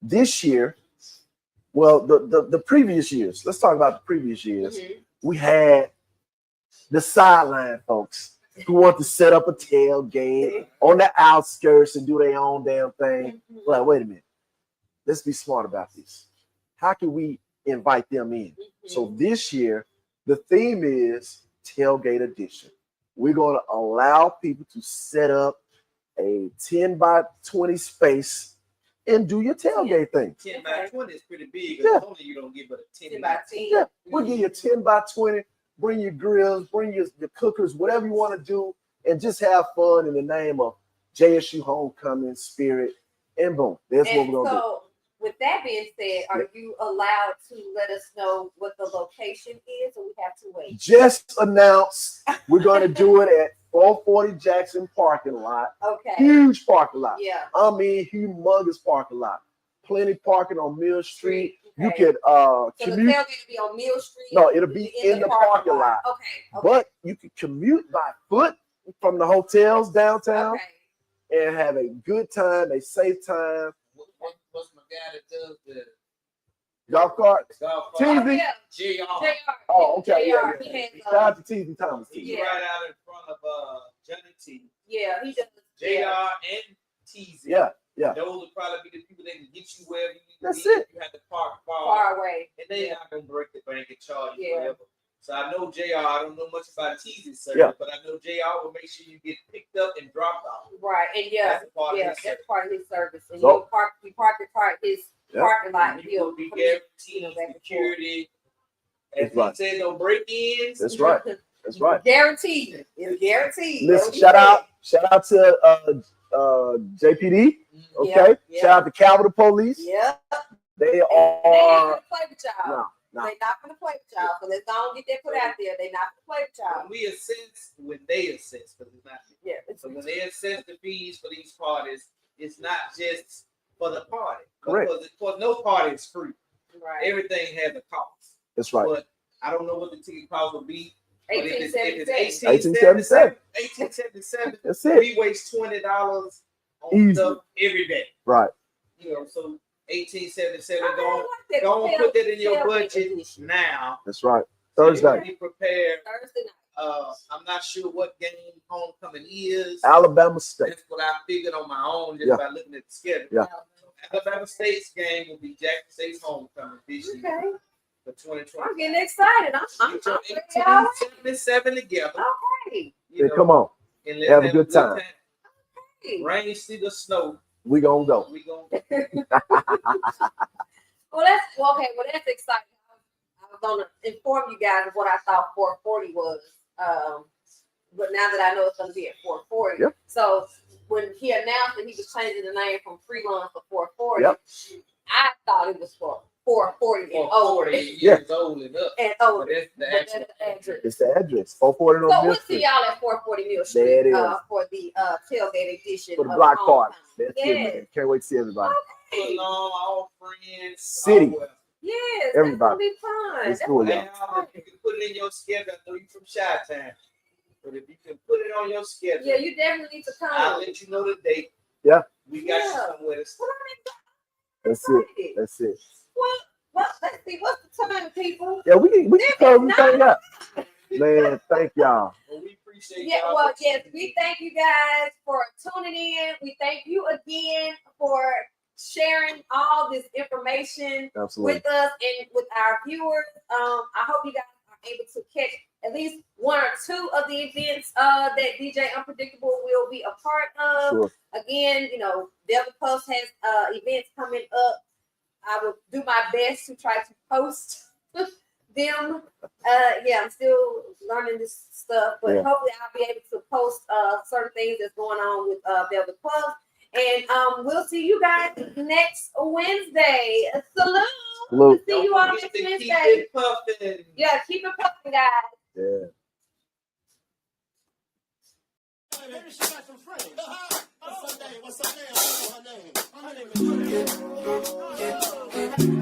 this year. Well, the previous years. Let's talk about the previous years. We had the sideline folks who want to set up a tailgate on the outskirts and do their own damn thing. Like, wait a minute. Let's be smart about this. How can we invite them in? So this year, the theme is Tailgate Edition. We're going to allow people to set up a 10 by 20 space and do your tailgate thing. 10 by 20 is pretty big. Only you don't give it a 10 by 10. Yeah, we'll give you a 10 by 20. Bring your grills, bring your cookers, whatever you want to do, and just have fun in the name of JSU Homecoming Spirit. And boom, that's what we're going to do. So, with that being said, are you allowed to let us know what the location is, or we have to wait? Just announced we're going to do it at 440 Jackson parking lot. Okay. Huge parking lot. Yeah. I mean, humongous parking lot. Plenty parking on Mill Street. Okay. You could so commute. the tailgate will be on Mill Street? No, it'll be in the parking lot. Okay. But you can commute by foot from the hotels downtown and have a good time, a safe time. What's my guy that does the golf cart? TZ? JR. Oh, okay. JR. Yeah. Shout out to TZ Thomas. He's right out in front of Johnny T. Yeah, he does. JR and TZ. Yeah. Those will probably be the people that can get you wherever you need That's to be. it. You have to park far away. And they're not going to break the bank and charge you whatever. So I know JR, I don't know much about TZ's service, but I know JR will make sure you get picked up and dropped off. Right, and that's part of his service. And you park your car at his parking lot. You will be guaranteed security. As he said, no break-ins. That's right. That's right. Guaranteed. It's guaranteed. Listen, shout out to JPD. Okay. Yeah. Shout out to Capitol Police. Yeah. They are. They ain't gonna play with y'all. No. They're not gonna play with y'all. So let's don't get that put out there. They're not gonna play with y'all. When they assess, because it's not. Yeah. So when they assess the fees for these parties, it's not just for the party. Correct. Because no party is free. Right. Everything has a cost. That's right. But I don't know what the ticket cost will be. 1877. 1877. That's it. We waste $20 on stuff every day. Right. So 1877. Don't put that in your budget now. That's right. Thursday. Be prepared. Thursday night. I'm not sure what game homecoming is. Alabama State. That's what I figured on my own just by looking at the schedule. Yeah. Alabama State's game will be Jackson State's homecoming this year. For 2020. I'm getting excited. I'm 1877 together. Okay. Come on. And let's have a good time. Okay. Rain, sleet, or snow. We gonna go. Well, that's exciting. I was gonna inform you guys of what I thought 440 was. But now that I know it's gonna be at 440. Yep. So when he announced that he was changing the name from Free Lunch to 440, I thought it was for 440 and older. Years old and up. And older. But that's the address. It's the address. 440 on So Mill we'll see Street. y'all at 440 Mill Street There it is. for the tailgate edition. For the block party. That's Yes. it, man. Can't wait to see everybody. So long, all friends. City. Yes, Everybody. that's gonna be fun. Let's do it, Now, you can put it in your schedule. I know you from Chi-Town. But if you can put it on your schedule, Yeah, you definitely need to come. I'll let you know the date. Yeah. We got you somewhere to start. That's it. That's it. Well, Well, let's see what's the time, people. Yeah, we can close everything up. Man, thank y'all. Well, we appreciate Yeah, y'all. well, yes, we thank you guys for tuning in. We thank you again for sharing all this information Absolutely. with us and with our viewers. I hope you guys are able to catch at least one or two of the events that DJ Unpredictable will be a part of. Sure. Again, you know, Devil Post has events coming up. I will do my best to try to post them. Yeah, I'm still learning this stuff, but hopefully I'll be able to post certain things that's going on with Velvet Club. And we'll see you guys next Wednesday. Salute. See you all next Wednesday. Keep it puffing. Yeah, keep it puffing, guys. Yeah. Maybe she got some friends. What's her name? What's her name? I don't know her name. Her name is